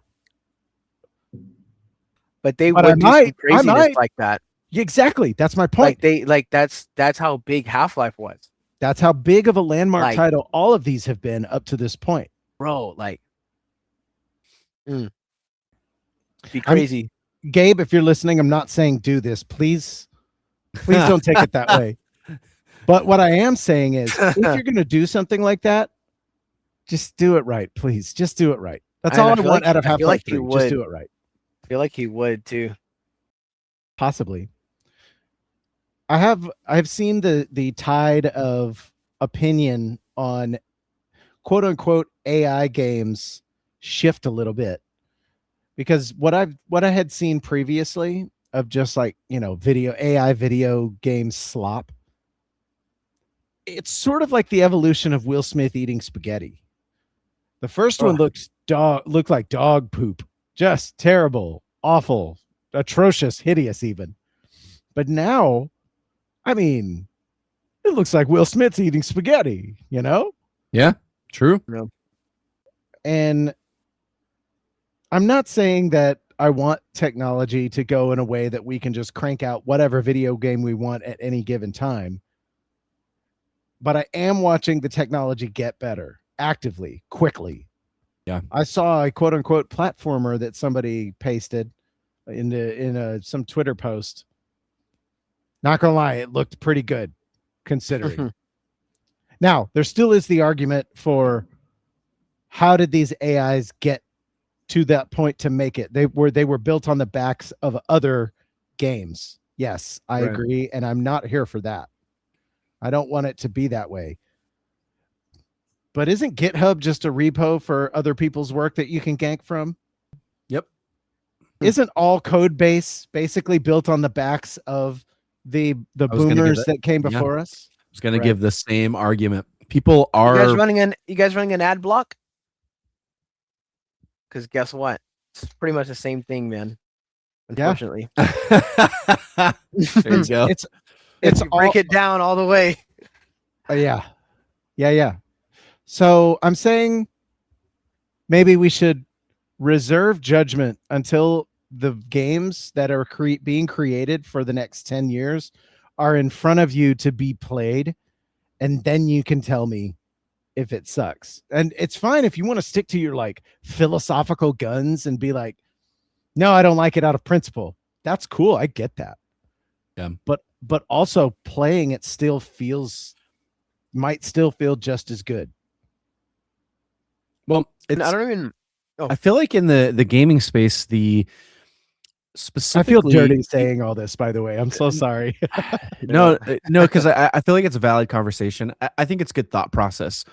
But they But would I do might. some craziness might. like that. Exactly. That's my point. That's how big Half-Life was. That's how big of a landmark Like- title all of these have been up to this point. Bro, like be crazy. Gabe, if you're listening, I'm not saying do this. Please don't take it that way. But what I am saying is, if you're going to do something like that, just do it right, please. Just do it right. That's all I want out of Half-Life 3. Just do it right. I feel like he would too. Possibly. I've seen the tide of opinion on quote unquote AI games shift a little bit, because what I had seen previously of just like, you know, AI video game slop, it's sort of like the evolution of Will Smith eating spaghetti. The first one looked like dog poop, just terrible, awful, atrocious, hideous even. But now, I mean, it looks like Will Smith's eating spaghetti, you know? Yeah, true. And I'm not saying that I want technology to go in a way that we can just crank out whatever video game we want at any given time. But I am watching the technology get better actively, quickly. Yeah. I saw a quote unquote platformer that somebody pasted in some Twitter post. Not gonna lie, it looked pretty good considering. Now, there still is the argument for how did these AIs get to that point to make it? They were built on the backs of other games. Yes, I agree, and I'm not here for that. I don't want it to be that way. But isn't GitHub just a repo for other people's work that you can gank from? Yep. Isn't all code base basically built on the backs of the boomers that came before us? I was going to give the same argument. People are You guys running an ad block? Because guess what? It's pretty much the same thing, man. Unfortunately. There you go. It's break it down all the way. Yeah. So I'm saying maybe we should reserve judgment until the games that are being created for the next 10 years are in front of you to be played, and then you can tell me if it sucks. And it's fine if you want to stick to your like philosophical guns and be like, no, I don't like it out of principle. That's cool. I get that. Yeah. But also playing it might still feel just as good. Well, I don't even. I feel like in the gaming space, specifically, I feel dirty saying all this, by the way. I'm so sorry. no, because I feel like it's a valid conversation. I think it's good thought process.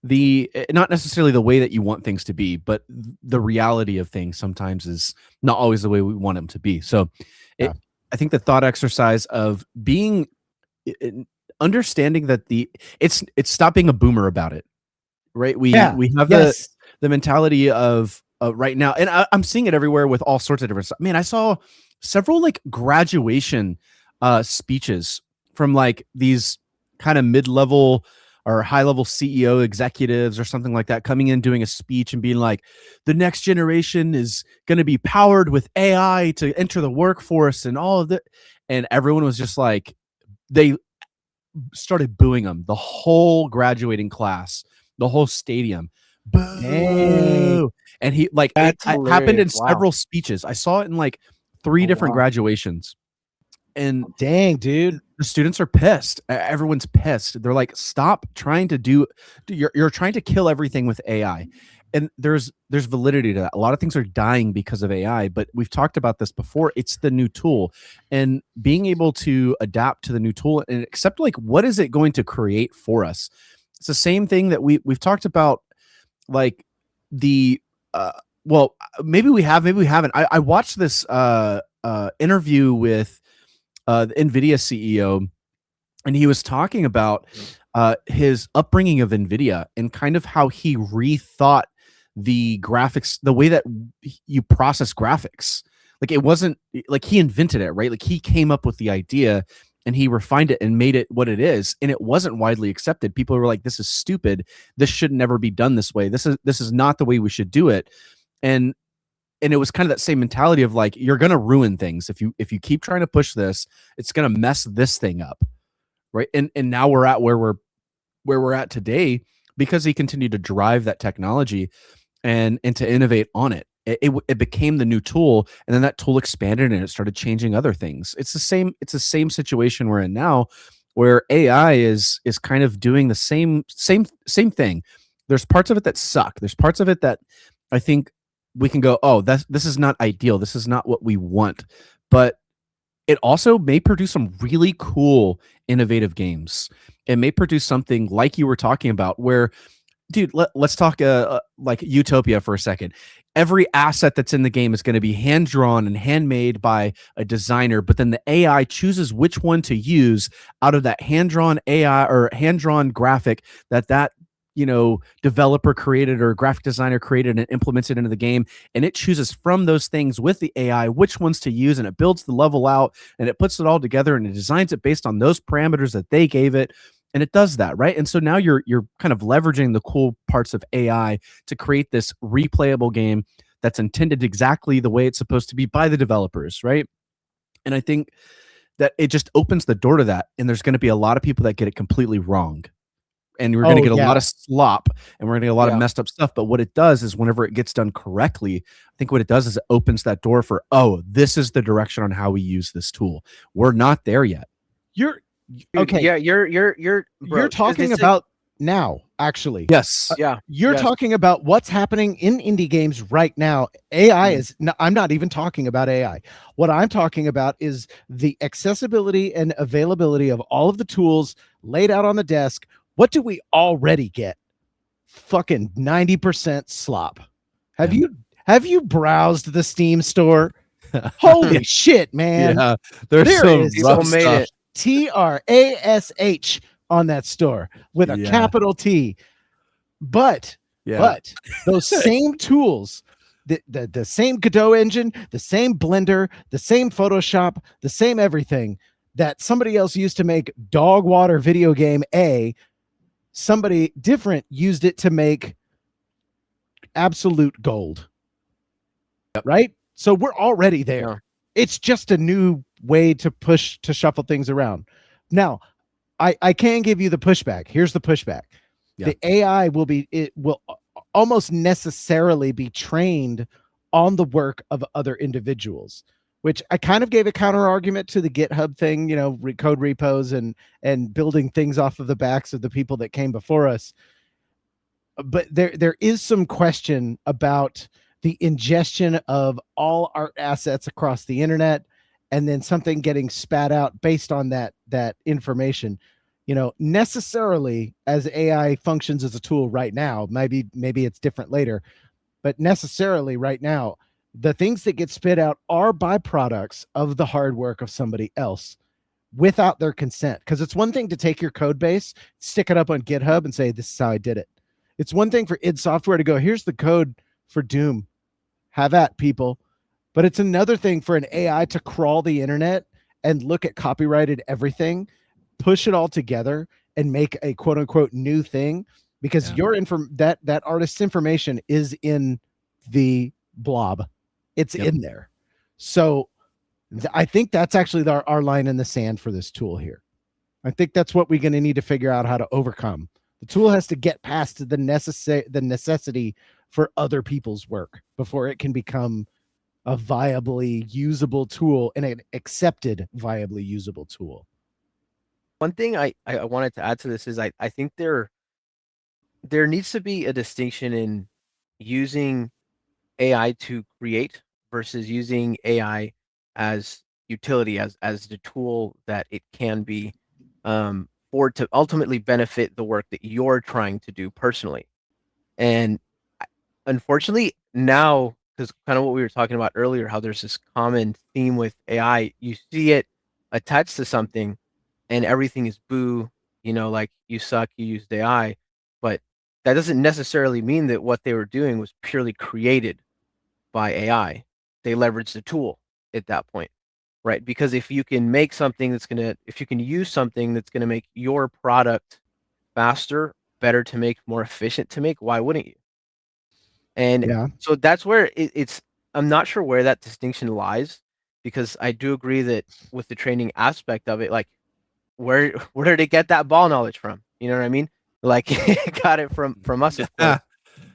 Not necessarily the way that you want things to be, but the reality of things sometimes is not always the way we want them to be. So I think the thought exercise of understanding that it's stop being a boomer about it, right? We have the mentality of right now, and I'm seeing it everywhere with all sorts of different stuff. Man, I saw several like graduation speeches from like these kind of mid-level or high-level CEO executives or something like that coming in doing a speech and being like, the next generation is going to be powered with AI to enter the workforce and all of that. And everyone was just like, they started booing them. The whole graduating class, the whole stadium boo. And he like That's it happened in hilarious. Wow. several speeches. I saw it in like 3 different wow. graduations. And Dang, dude. the students are pissed. Everyone's pissed. They're like, stop trying to you're trying to kill everything with AI. And there's validity to that. A lot of things are dying because of AI, but we've talked about this before. It's the new tool, and being able to adapt to the new tool and accept like what is it going to create for us. It's the same thing that we've talked about, like the well, maybe we have, maybe we haven't. I watched this interview with the NVIDIA CEO, and he was talking about his upbringing of NVIDIA and kind of how he rethought the graphics, the way that you process graphics. Like it wasn't like he invented it, right? Like he came up with the idea and he refined it and made it what it is, and it wasn't widely accepted. People were like, "This is stupid. This should never be done this way. This is not the way we should do it." And it was kind of that same mentality of like, you're going to ruin things if you keep trying to push this. It's going to mess this thing up, right? And now we're at where we're at today because he continued to drive that technology and to innovate on it. It became the new tool, and then that tool expanded and it started changing other things. It's the same situation we're in now, where AI is kind of doing the same thing. There's parts of it that suck. There's parts of it that I think we can go, oh, this is not ideal. This is not what we want. But it also may produce some really cool, innovative games. It may produce something like you were talking about, where, dude, let's talk like Utopia for a second. Every asset that's in the game is going to be hand drawn and handmade by a designer, but then the AI chooses which one to use out of that hand drawn AI or hand drawn graphic that developer created or graphic designer created and implemented into the game. And it chooses from those things with the AI which ones to use, and it builds the level out and it puts it all together and it designs it based on those parameters that they gave it. And it does that, right? And so now you're kind of leveraging the cool parts of AI to create this replayable game that's intended exactly the way it's supposed to be by the developers, right? And I think that it just opens the door to that. And there's going to be a lot of people that get it completely wrong. And we're going to get a lot of slop, and we're going to get a lot of messed up stuff. But what it does is, whenever it gets done correctly, I think what it does is it opens that door for, oh, this is the direction on how we use this tool. We're not there yet. Okay. Yeah, you're talking about now, actually. Yes. You're talking about what's happening in indie games right now. AI is I'm not even talking about AI. What I'm talking about is the accessibility and availability of all of the tools laid out on the desk. What do we already get? Fucking 90% slop. Have you browsed the Steam store? Holy shit, man. Yeah, there's some people made it. TRASH on that store with a capital T. But those same tools, the same Godot engine, the same Blender, the same Photoshop, the same everything that somebody else used to make dog water video game A, somebody different used it to make absolute gold. Right? So we're already there. Yeah. It's just a new way to shuffle things around. Now, I can give you the pushback. Here's the pushback. Yeah. The AI will almost necessarily be trained on the work of other individuals, which I kind of gave a counter argument to the GitHub thing, code repos and building things off of the backs of the people that came before us. But there is some question about the ingestion of all art assets across the internet, and then something getting spat out based on that information. Necessarily, as AI functions as a tool right now, maybe it's different later, but necessarily right now, the things that get spit out are byproducts of the hard work of somebody else without their consent. Because it's one thing to take your code base, stick it up on GitHub and say, this is how I did it. It's one thing for id Software to go, here's the code for Doom. Have at, people. But it's another thing for an AI to crawl the internet and look at copyrighted everything, push it all together, and make a quote unquote new thing, because that artist's information is in the blob. It's in there. So I think that's actually our line in the sand for this tool here. I think that's what we're going to need to figure out how to overcome. The tool has to get past the necessity for other people's work before it can become a viably usable tool and an accepted viably usable tool. One thing I wanted to add to this is I think there needs to be a distinction in using AI to create versus using AI as utility, as the tool that it can be, for to ultimately benefit the work that you're trying to do personally. And unfortunately, now, because kind of what we were talking about earlier, how there's this common theme with AI, you see it attached to something, and everything is boo, like you suck, you used AI, but that doesn't necessarily mean that what they were doing was purely created by AI. They leverage the tool at that point, right? Because if you can make something if you can use something that's gonna make your product faster, better to make, more efficient to make, why wouldn't you? And Yeah. so that's where it's. I'm not sure where that distinction lies, because I do agree that with the training aspect of it, like where did it get that ball knowledge from? You know what I mean? Like it got it from us, of course.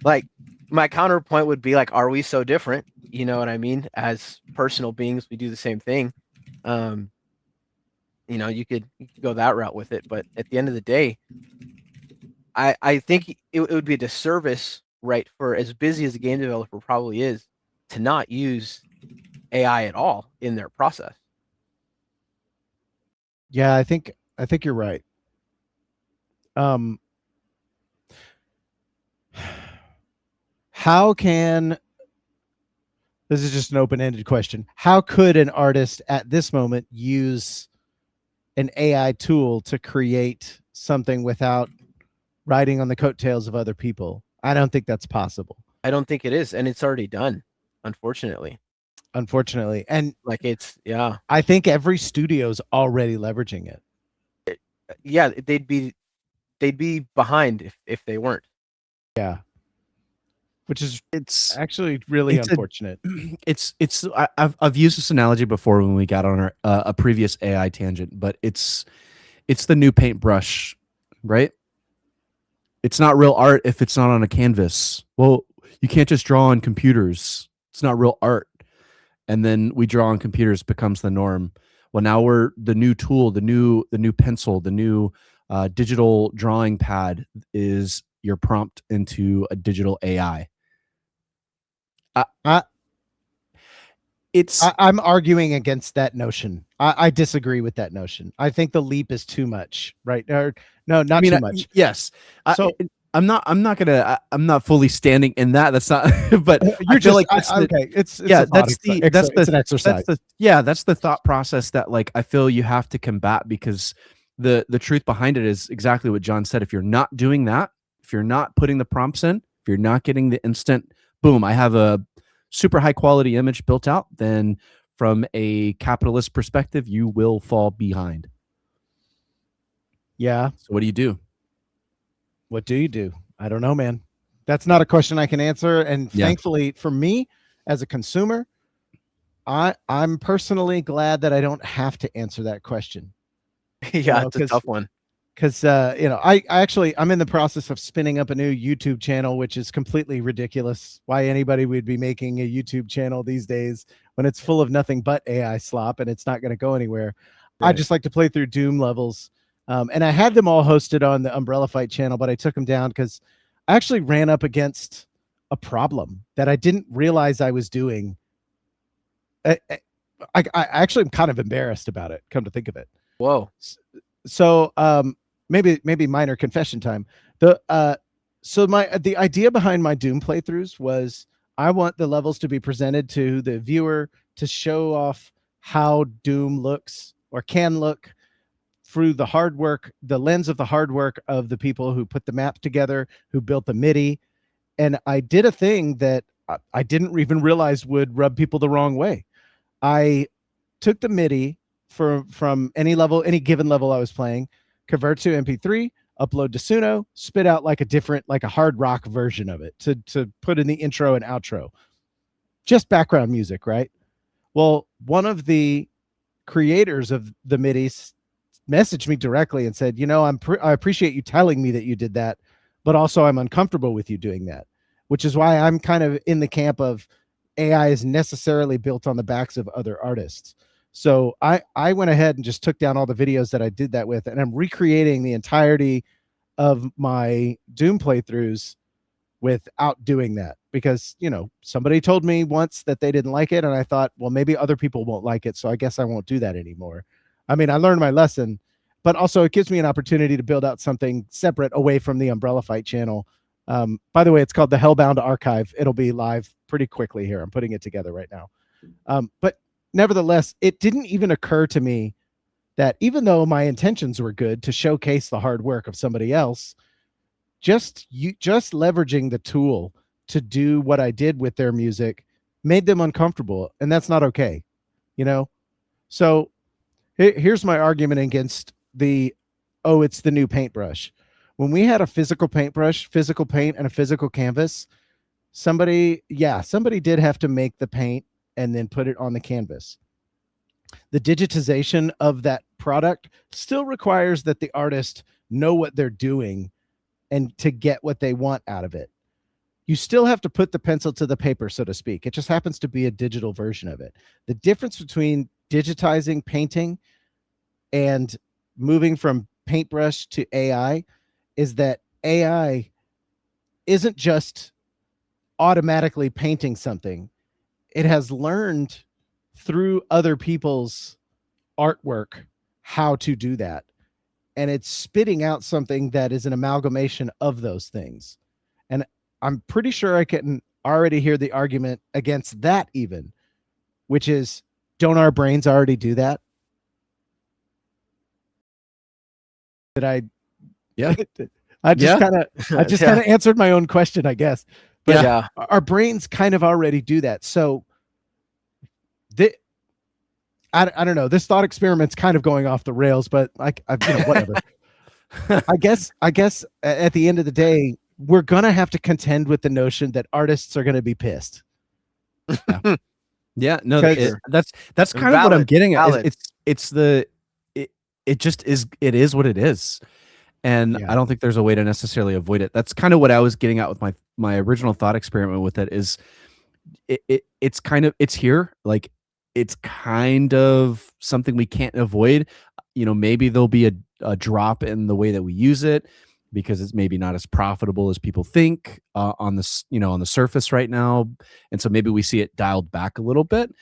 Like my counterpoint would be like, are we so different? You know what I mean? As personal beings, we do the same thing. You could go that route with it, but at the end of the day, I think it would be a disservice, right, for as busy as a game developer probably is, to not use AI at all in their process. Yeah, I think you're right. How can, this is just an open-ended question. How could an artist at this moment use an AI tool to create something without riding on the coattails of other people? I don't think that's possible. I don't think it is, and it's already done, unfortunately. And Like yeah. I think every studio's already leveraging it. Yeah, they'd be behind if they weren't. Yeah. Which is It's actually really unfortunate. I've used this analogy before when we got on our a previous AI tangent, but it's the new paintbrush, right? It's not real art if it's not on a canvas. Well, you can't just draw on computers. It's not real art. And then we draw on computers becomes the norm. Well, now we're the new tool, the new pencil, the new digital drawing pad is your prompt into a digital AI. I'm arguing against that notion. I disagree with that notion. I think the leap is too much, right? Or, no, not too much. Yes. So I'm not fully standing in that. That's not, but you're just like, okay. It's an exercise. That's the thought process that, like, I feel you have to combat, because the truth behind it is exactly what John said. If you're not doing that, if you're not putting the prompts in, if you're not getting the instant, boom, I have a super high quality image built out, then from a capitalist perspective, you will fall behind. Yeah. So what do you do? What do you do? I don't know, man. That's not a question I can answer. And thankfully for me as a consumer, I'm personally glad that I don't have to answer that question. Yeah, it's a tough one. Because I'm in the process of spinning up a new YouTube channel, which is completely ridiculous. Why anybody would be making a YouTube channel these days when it's full of nothing but AI slop and it's not going to go anywhere. Right. I just like to play through Doom levels. And I had them all hosted on the Umbrella Fight channel, but I took them down because I actually ran up against a problem that I didn't realize I was doing. I actually am kind of embarrassed about it, come to think of it. Whoa. So maybe minor confession time. The idea behind my Doom playthroughs was I want the levels to be presented to the viewer to show off how Doom looks or can look through the hard work, the lens of the hard work of the people who put the map together, who built the MIDI. And I did a thing that I didn't even realize would rub people the wrong way. I took the MIDI from any given level I was playing, convert to MP3, upload to Suno, spit out like a hard rock version of it to put in the intro and outro. Just background music, right? Well, one of the creators of the MIDI messaged me directly and said, I appreciate you telling me that you did that. but also I'm uncomfortable with you doing that, which is why I'm kind of in the camp of AI is necessarily built on the backs of other artists. So I went ahead and just took down all the videos that I did that with, and I'm recreating the entirety of my Doom playthroughs without doing that, because, you know, somebody told me once that they didn't like it, and I thought, well, maybe other people won't like it, so I guess I won't do that anymore. I mean, I learned my lesson, but also it gives me an opportunity to build out something separate away from the Umbrella Fight channel. By the way, it's called the Hellbound Archive. It'll be live pretty quickly here. I'm putting it together right now. But nevertheless, it didn't even occur to me that even though my intentions were good to showcase the hard work of somebody else, just leveraging the tool to do what I did with their music made them uncomfortable, and that's not okay, you know? So here's my argument against the, oh, it's the new paintbrush. When we had a physical paintbrush, physical paint, and a physical canvas, somebody did have to make the paint and then put it on the canvas. The digitization of that product still requires that the artist know what they're doing and to get what they want out of it. You still have to put the pencil to the paper, so to speak. It just happens to be a digital version of it. The difference between digitizing painting and moving from paintbrush to AI is that AI isn't just automatically painting something. It has learned through other people's artwork how to do that. And it's spitting out something that is an amalgamation of those things. And I'm pretty sure I can already hear the argument against that even, which is, don't our brains already do that? Did I? Yeah. I just kind of answered my own question, I guess. But Yeah. our brains kind of already do that. So I don't know. This thought experiment's kind of going off the rails, but whatever. I guess at the end of the day, we're gonna have to contend with the notion that artists are gonna be pissed. Yeah, no, Because- that's kind of what I'm getting at. Valid. It just is. It is what it is, and Yeah. I don't think there's a way to necessarily avoid it. That's kind of what I was getting at with my original thought experiment with it. Is it's here, like it's kind of something we can't avoid. You know, maybe there'll be a drop in the way that we use it because it's maybe not as profitable as people think on this, on the surface right now. And so maybe we see it dialed back a little bit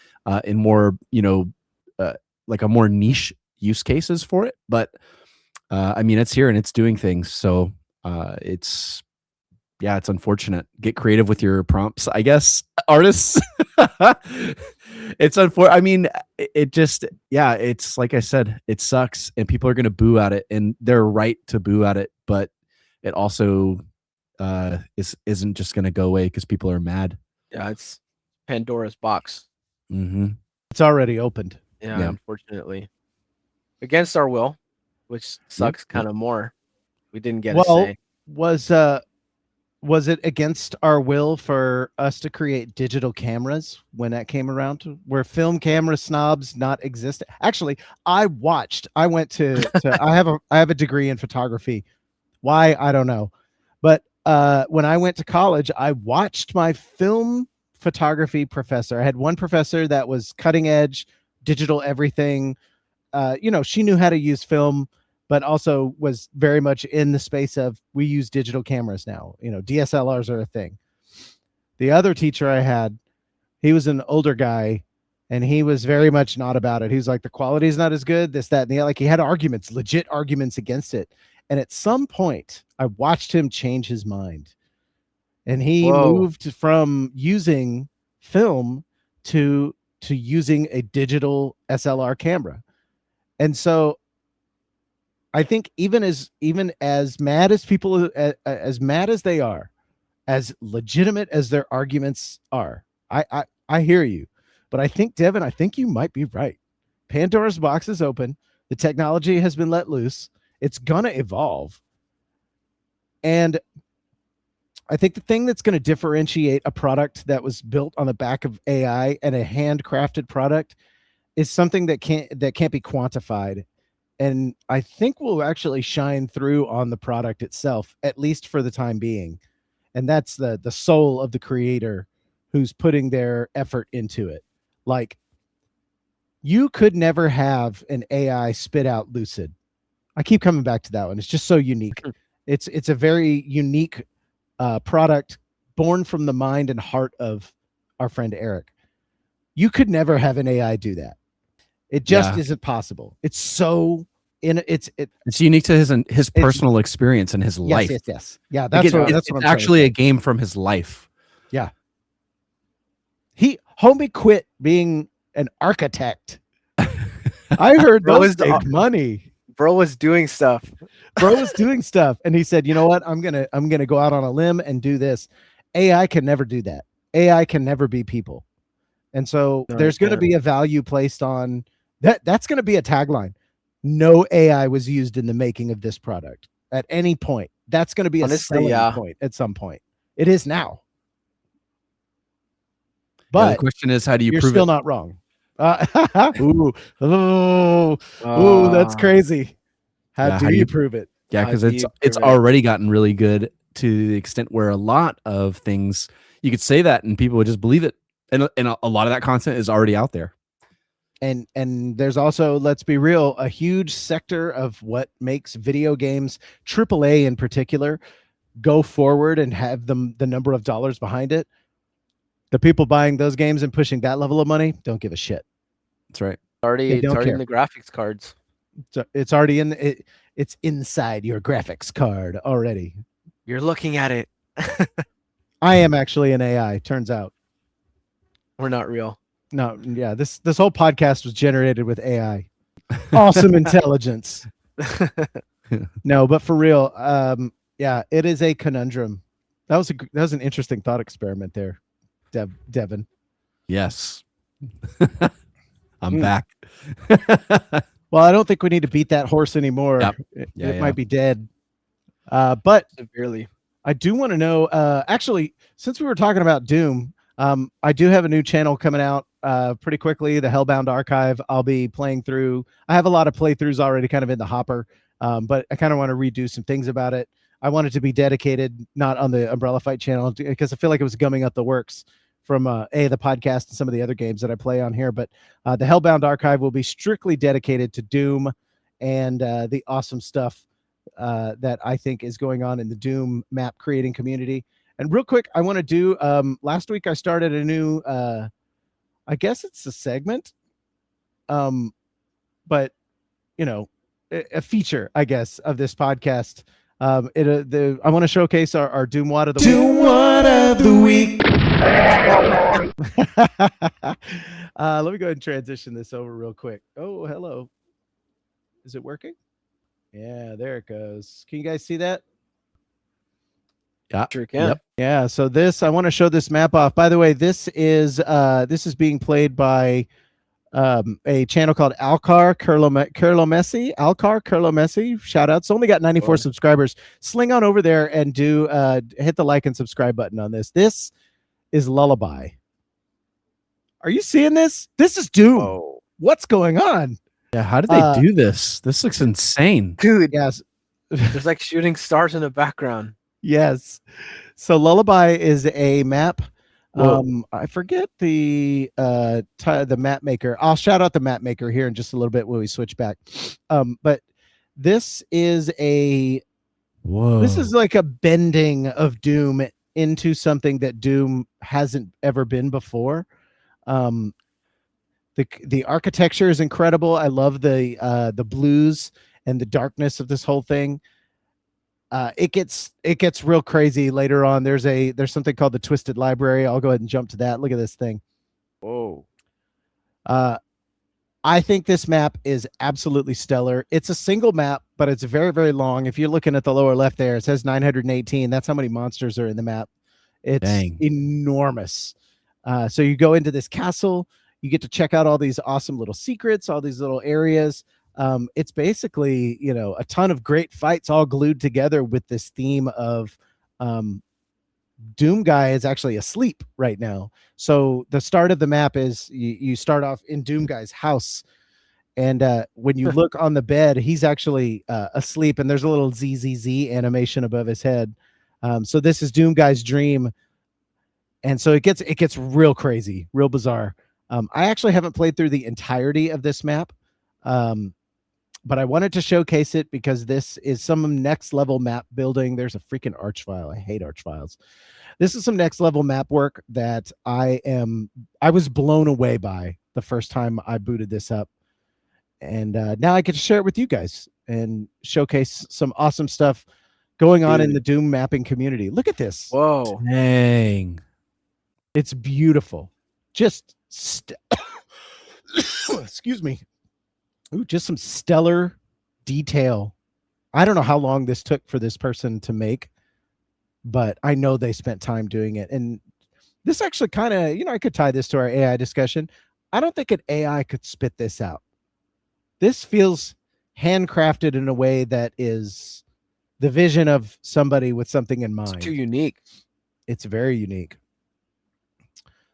in more, like a more niche use cases for it. But I mean, it's here and it's doing things. So it's unfortunate. Get creative with your prompts, I guess, artists. It's unfortunate. I mean, it's like I said, it sucks and people are going to boo at it and they're right to boo at it, but it also isn't just going to go away because people are mad. Yeah, it's Pandora's box. Mm-hmm. It's already opened. Yeah, Yeah. Unfortunately. Against our will, which sucks kind of more. We didn't get a Well, say. was it against our will for us to create digital cameras when that came around? Were film camera snobs not exist? Actually, I went to I have a degree in photography. Why? I don't know. But when I went to college, I watched my film photography professor. I had one professor that was cutting edge, digital everything. She knew how to use film, but also was very much in the space of, we use digital cameras now. DSLRs are a thing. The other teacher I had, he was an older guy, and he was very much not about it. He was like, the quality is not as good, this, that, and the other. Like, he had legit arguments against it. And at some point, I watched him change his mind. And he moved from using film to using a digital SLR camera. And so I think even as mad as people, as mad as they are, as legitimate as their arguments are, I hear you. But I think, Devin, you might be right. Pandora's box is open. The technology has been let loose. It's going to evolve. And I think the thing that's going to differentiate a product that was built on the back of AI and a handcrafted product is something that can't be quantified. and I think will actually shine through on the product itself, at least for the time being. And that's the soul of the creator who's putting their effort into it. Like, you could never have an AI spit out Lucid. I keep coming back to that one. It's just so unique. It's a very unique product born from the mind and heart of our friend Eric. You could never have an AI do that. It just isn't possible. It's so it's unique to his personal experience and his life. Yes. Yeah, that's what it's actually a game from his life. Yeah. Homie quit being an architect. I heard those big money. Bro was doing stuff. And he said, "You know what? I'm gonna go out on a limb and do this." AI can never do that. AI can never be people. And so there's going to be a value placed on that. That's going to be a tagline. No AI was used in the making of this product at any point. That's going to be a selling point at some point. It is now. But the question is, how do you you're prove still it? not wrong. That's crazy. How do you prove it? Yeah, because it's already gotten really good to the extent where a lot of things you could say that and people would just believe it. And a lot of that content is already out there. And there's also, let's be real, a huge sector of what makes video games, AAA in particular, go forward and have the number of dollars behind it. The people buying those games and pushing that level of money don't give a shit. That's right. It's already in the graphics cards. So it's already it's inside your graphics card already. You're looking at it. I am actually an AI, turns out. We're not real. No, yeah, this whole podcast was generated with AI. Awesome intelligence. No, but for real, yeah, it is a conundrum. That was an interesting thought experiment there, Devin. Yes. I'm back. Well, I don't think we need to beat that horse anymore. Yep. It might be dead. But severely. I do want to know, actually, since we were talking about Doom, I do have a new channel coming out pretty quickly, the Hellbound Archive. I'll be playing through. I have a lot of playthroughs already kind of in the hopper, but I kind of want to redo some things about it. I want it to be dedicated, not on the Umbrella Fight channel, because I feel like it was gumming up the works from the podcast and some of the other games that I play on here. But the Hellbound Archive will be strictly dedicated to Doom and the awesome stuff that I think is going on in the Doom map creating community. And real quick, I want to do, last week I started a new, I guess it's a segment, but, you know, a feature, I guess, of this podcast. I want to showcase our Doom WAD of the Doom WAD of the week. Let me go ahead and transition this over real quick. Oh, hello. Is it working? Yeah, there it goes. Can you guys see that? Yeah, sure can. Yep. Yeah, so I want to show this map off. By the way, this is being played by a channel called Alcar Curlomessi. Alcar Curlomessi. Shout out. It's only got 94 subscribers. Sling on over there and hit the like and subscribe button on this. This is Lullaby. Are you seeing this? This is Doom. Whoa. What's going on? Yeah, how did they do this? This looks insane. Dude, yes. There's like shooting stars in the background. Yes. So Lullaby is a map. I forget the map maker. I'll shout out the map maker here in just a little bit when we switch back. But this is this is like a bending of Doom into something that Doom hasn't ever been before. The architecture is incredible. I love the blues and the darkness of this whole thing. It gets real crazy later on. There's something called the Twisted Library. I'll go ahead and jump to that. Look at this thing. Whoa. I think this map is absolutely stellar. It's a single map, but it's very, very long. If you're looking at the lower left there, it says 918. That's how many monsters are in the map. It's enormous. So you go into this castle, you get to check out all these awesome little secrets, all these little areas. It's basically, you know, a ton of great fights all glued together with this theme of Doom guy is actually asleep right now. So the start of the map is you start off in Doom guy's house, And when you look on the bed, he's actually asleep, and there's a little ZZZ animation above his head. So this is Doom Guy's dream, and so it gets real crazy, real bizarre. I actually haven't played through the entirety of this map, but I wanted to showcase it because this is some next level map building. There's a freaking arch file. I hate arch files. This is some next level map work that I was blown away by the first time I booted this up. And now I get to share it with you guys and showcase some awesome stuff going on in the Doom mapping community. Look at this. Whoa. Dang. It's beautiful. Just excuse me. Ooh, just some stellar detail. I don't know how long this took for this person to make, but I know they spent time doing it. And this actually kind of, I could tie this to our AI discussion. I don't think an AI could spit this out. This feels handcrafted in a way that is the vision of somebody with something in mind. It's too unique. It's very unique.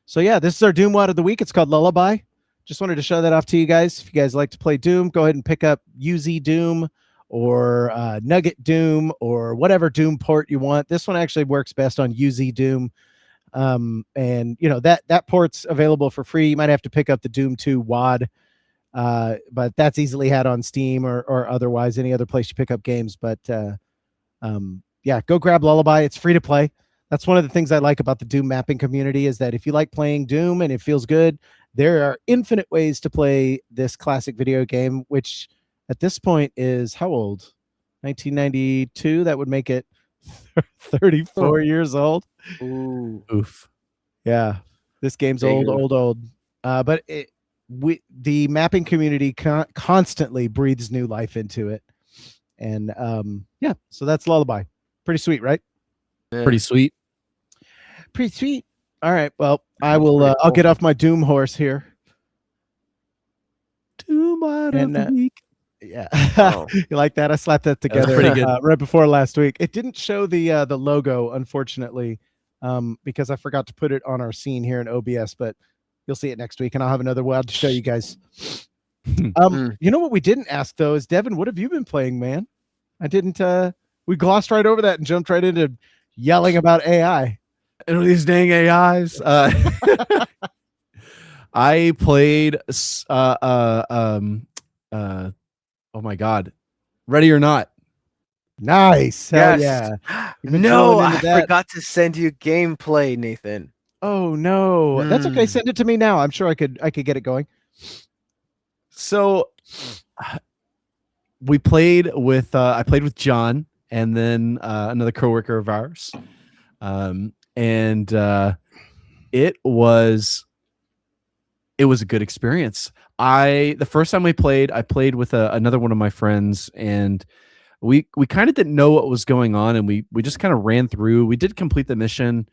So yeah, this is our Doom WAD of the week. It's called Lullaby. Just wanted to show that off to you guys. If you guys like to play Doom, go ahead and pick up UZ Doom or Nugget Doom or whatever Doom port you want. This one actually works best on UZ Doom. And that port's available for free. You might have to pick up the Doom 2 WAD. But that's easily had on Steam or otherwise any other place you pick up games. But yeah, go grab Lullaby. It's free to play. That's one of the things I like about the Doom mapping community is that if you like playing Doom and it feels good, there are infinite ways to play this classic video game, which at this point is how old? 1992. That would make it 34 years old. Ooh. Oof. Yeah, this game's old. But the mapping community constantly breathes new life into it. And yeah, so that's Lullaby. Pretty sweet, right? Yeah. Pretty sweet. Pretty sweet. All right. Well, I will. I'll get off my Doom horse here. Doom WAD of the week. Yeah. Oh. You like that? I slapped that together pretty good. right before last week. It didn't show the logo, unfortunately, because I forgot to put it on our scene here in OBS. But you'll see it next week, and I'll have another WAD to show you guys. You know what we didn't ask though is Devin, what have you been playing, man? I didn't. We glossed right over that and jumped right into yelling about AI. And these dang AIs. I played. Oh my God, Ready or Not. Nice. Hell Yes. yeah. No, I forgot to send you gameplay, Nathan. Oh no, that's okay. Send it to me now. I'm sure I could get it going. So we played with I played with John and then another coworker of ours, and it was a good experience. The first time I played with another one of my friends, and we kind of didn't know what was going on, and we just kind of ran through. We did complete the mission,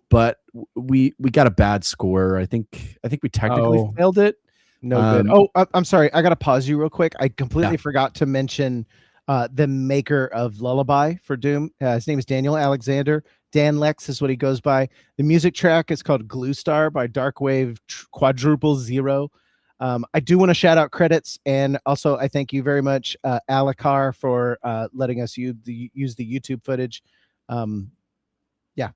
but we got a bad score. I think we technically failed it. No good. Oh, I'm sorry. I got to pause you real quick. I completely forgot to mention the maker of Lullaby for Doom. His name is Daniel Alexander. Dan Lex is what he goes by. The music track is called Glue Star by Darkwave Quadruple Zero. I do want to shout out credits, and also I thank you very much, Alakar, for letting us use the YouTube footage. Yeah.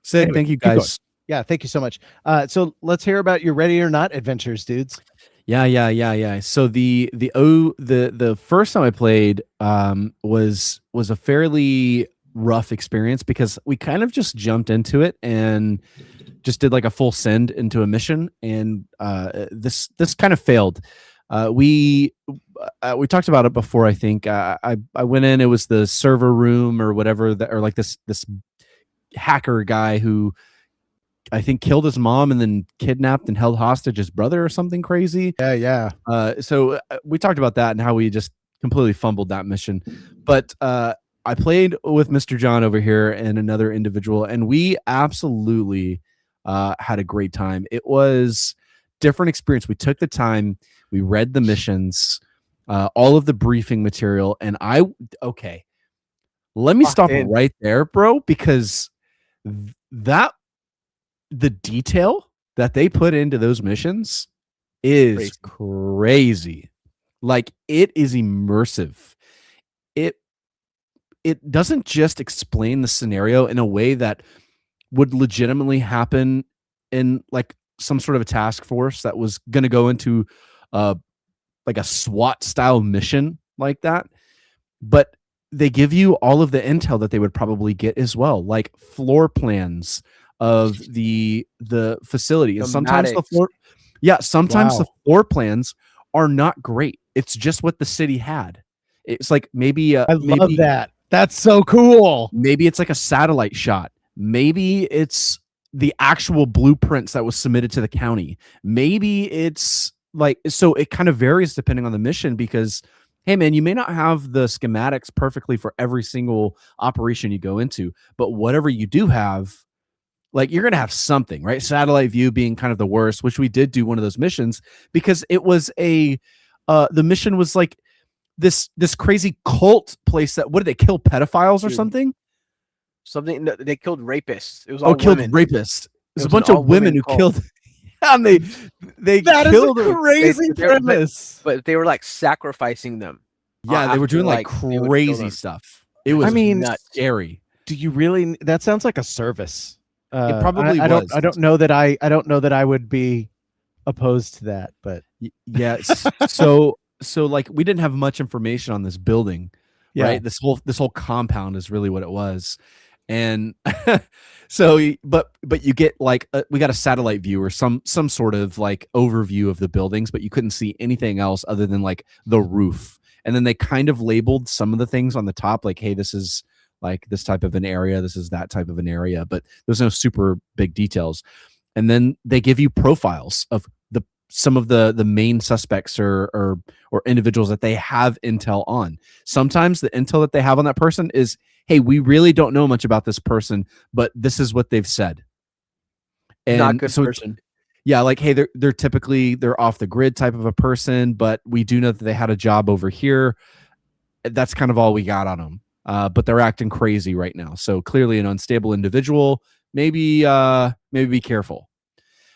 Sick. Anyway, thank you guys. Yeah, thank you so much. So let's hear about your Ready or Not adventures, dudes. Yeah. So the first time I played was a fairly rough experience because we kind of just jumped into it and just did like a full send into a mission, and this kind of failed. We talked about it before. I think I went in. It was the server room or whatever, or like this hacker guy who I think killed his mom and then kidnapped and held hostage his brother or something crazy. Yeah. So we talked about that and how we just completely fumbled that mission. But I played with Mr. John over here and another individual, and we absolutely had a great time. It was different experience. We took the time, we read the missions, all of the briefing material, and let me stop right there, bro, because the detail that they put into those missions is crazy. Like, it is immersive. It doesn't just explain the scenario in a way that would legitimately happen in like some sort of a task force that was going to go into like a SWAT style mission like that, but they give you all of the intel that they would probably get as well, like floor plans of the facility. And sometimes the floor, sometimes the floor plans are not great. It's just what the city had. It's like maybe I love that. That's so cool. Maybe it's like a satellite shot. Maybe it's the actual blueprints that was submitted to the county. Maybe it's like, so it kind of varies depending on the mission because, hey man, you may not have the schematics perfectly for every single operation you go into, but whatever you do have, like you're going to have something, right? Satellite view being kind of the worst, which we did do one of those missions because it was the mission was like this crazy cult place that, what did they kill, pedophiles or something? No, they killed rapists. It was all killed women. rapists. There's a bunch of women who killed. And they that killed is a crazy premise. But they were like sacrificing them. Yeah, they were doing like crazy stuff. It was, nuts. Scary. Do you really? That sounds like a service. It probably was. I don't know that I would be opposed to that, but yes. So like we didn't have much information on this building, right? This whole compound is really what it was. And so, but you get like we got a satellite view or some sort of like overview of the buildings, but you couldn't see anything else other than like the roof. And then they kind of labeled some of the things on the top, like, hey, this is like this type of an area, this is that type of an area, but there's no super big details. And then they give you profiles of some of the main suspects or individuals that they have intel on. Sometimes the intel that they have on that person is, hey, we really don't know much about this person, but this is what they've said. And not good person. Yeah, like, hey, they're typically they're off the grid type of a person, but we do know that they had a job over here. That's kind of all we got on them. But they're acting crazy right now. So clearly an unstable individual. Maybe be careful.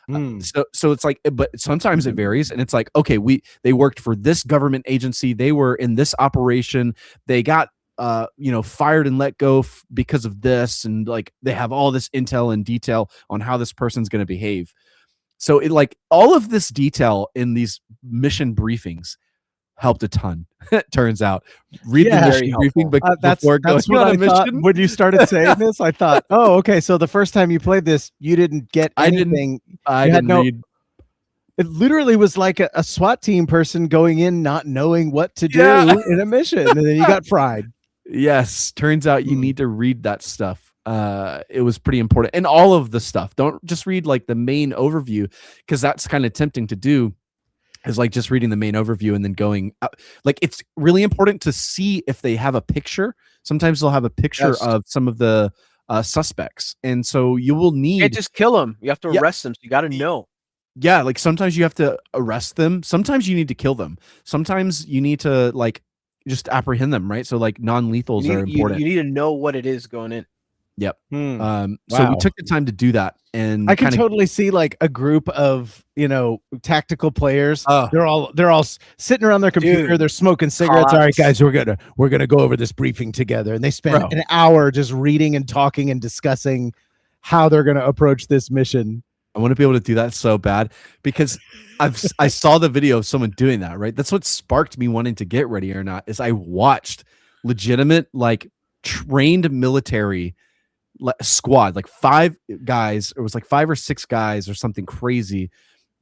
So it's like, but sometimes it varies, and it's like, okay, they worked for this government agency, they were in this operation, they got fired and let go because of this, and like they have all this intel and detail on how this person's going to behave. So it like all of this detail in these mission briefings helped a ton. It turns out. Read the mission briefing before going on a mission. When you started saying this, I thought, oh, okay. So the first time you played this, you didn't get anything. I didn't read. It literally was like a SWAT team person going in not knowing what to do in a mission, and then you got fried. Yes, turns out you need to read that stuff. It was pretty important, and all of the stuff. Don't just read like the main overview, because that's kind of tempting to do. Is like just reading the main overview and then going out. Like, it's really important to see if they have a picture. Sometimes they'll have a picture of some of the suspects, and so you will need. You can't just kill them. You have to arrest them. So you got to know. Yeah, like sometimes you have to arrest them. Sometimes you need to kill them. Sometimes you need to like just apprehend them, right? So like non-lethals are important. You need to know what it is going in. Yep. So we took the time to do that, and I can totally see like a group of tactical players. They're all sitting around their computer. They're smoking cigarettes. All right, guys, we're gonna go over this briefing together, and they spend an hour just reading and talking and discussing how they're gonna approach this mission. I want to be able to do that so bad because I saw the video of someone doing that. Right, that's what sparked me wanting to get Ready or Not. Is I watched legitimate like trained military squad, like 5 guys. It was like 5 or 6 guys or something crazy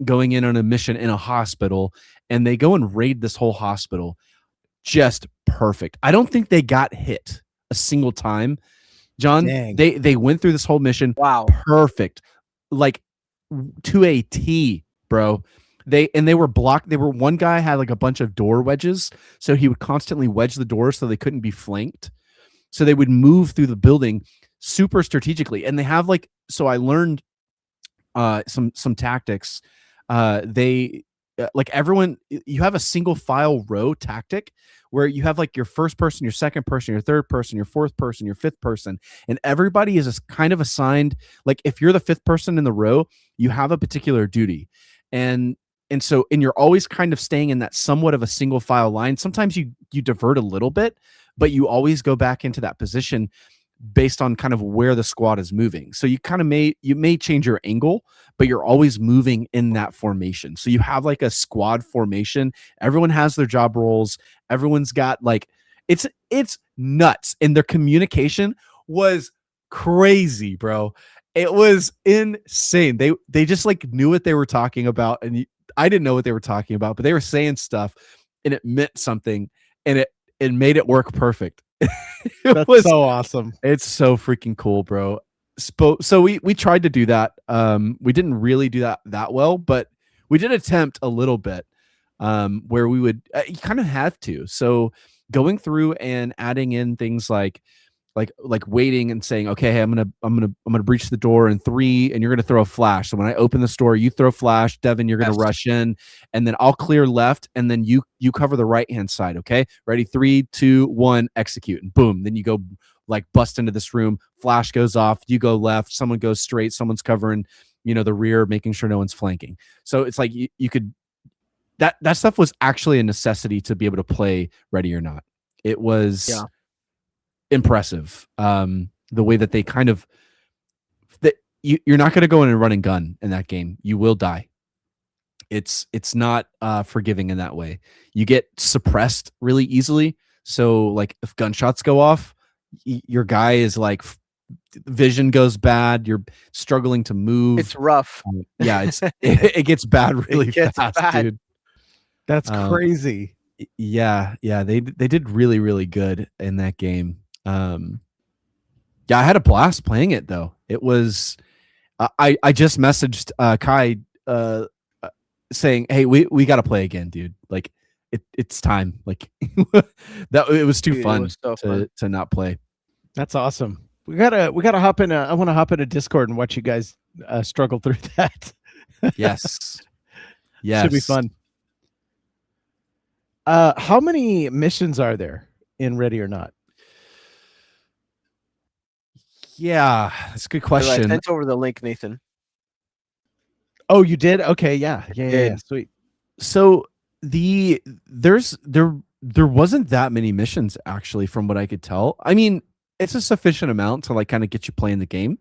going in on a mission in a hospital, and they go and raid this whole hospital. Just perfect. I don't think they got hit a single time, John. Dang. They went through this whole mission. Wow. Perfect. Like to a T, bro. They were blocked. One guy had like a bunch of door wedges, so he would constantly wedge the doors so they couldn't be flanked. So they would move through the building super strategically, and they have like, so I learned some tactics. They like everyone, you have a single file row tactic where you have like your first person, your second person, your third person, your fourth person, your fifth person, and everybody is kind of assigned. Like if you're the 5th person in the row, you have a particular duty, and and you're always kind of staying in that somewhat of a single file line. Sometimes you divert a little bit, but you always go back into that position based on kind of where the squad is moving. So you kind of may change your angle, but you're always moving in that formation. So you have like a squad formation. Everyone has their job roles. Everyone's got like it's nuts, and their communication was crazy, bro. It was insane. They just like knew what they were talking about, and I didn't know what they were talking about, but they were saying stuff, and it meant something, and it made it work perfect. That's so awesome. It's so freaking cool, bro. So we tried to do that. We didn't really do that well, but we did attempt a little bit. Where we would you kind of have to. So going through and adding in things like waiting and saying, okay, hey, I'm gonna breach the door in 3, and you're gonna throw a flash. So when I open this door, you throw flash, Devin, you're gonna rush in, and then I'll clear left, and then you cover the right hand side. Okay, ready? 3, 2, 1, execute, and boom. Then you go like bust into this room. Flash goes off. You go left. Someone goes straight. Someone's covering, the rear, making sure no one's flanking. So it's like you could. That stuff was actually a necessity to be able to play Ready or Not. It was. Yeah. Impressive, the way that they kind of that you're not going to go in and run and gun in that game. You will die. It's not forgiving in that way. You get suppressed really easily. So like if gunshots go off, your guy is like vision goes bad. You're struggling to move. It's rough. Yeah, it gets bad really fast, dude. That's crazy. Yeah, they did really, really good in that game. Yeah, I had a blast playing it though. It was I just messaged Kai saying, hey, we got to play again, dude. Like it's time. Like that it was too fun to not play. That's awesome. We gotta hop in. I want to hop into Discord and watch you guys struggle through that. Yes. Should be fun. How many missions are there in Ready or Not? Yeah, that's a good question. I sent over the link, Nathan. Oh, you did? Okay, yeah, sweet. So there wasn't that many missions actually, from what I could tell. I mean, it's a sufficient amount to like kind of get you playing the game,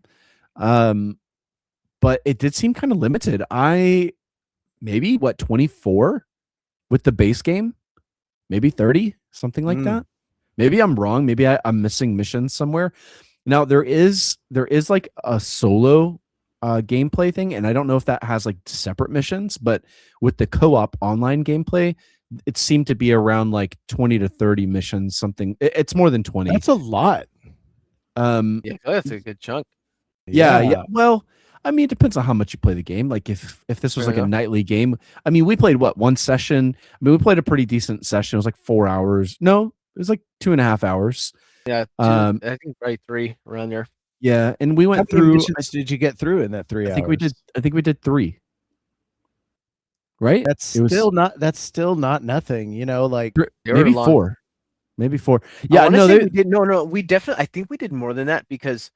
but it did seem kind of limited. Maybe 24 with the base game, maybe 30, something like that. Maybe I'm wrong. Maybe I'm missing missions somewhere. Now there is like a solo gameplay thing, and I don't know if that has like separate missions, but with the co-op online gameplay, it seemed to be around like 20 to 30 missions, something. It's more than 20. That's a lot. Yeah, that's a good chunk. Yeah. Well, I mean, it depends on how much you play the game. Like if this was like a nightly game, I mean, we played one session. I mean, we played a pretty decent session. It was like 4 hours. No, it was like 2.5 hours. Yeah, I think probably 3 around there. Yeah, and we went how through. Many missions did you get through in that 3 hours? I think we did 3. Right? That's still not nothing. Like maybe 4. Maybe 4. Yeah, we did. No, we definitely. I think we did more than that because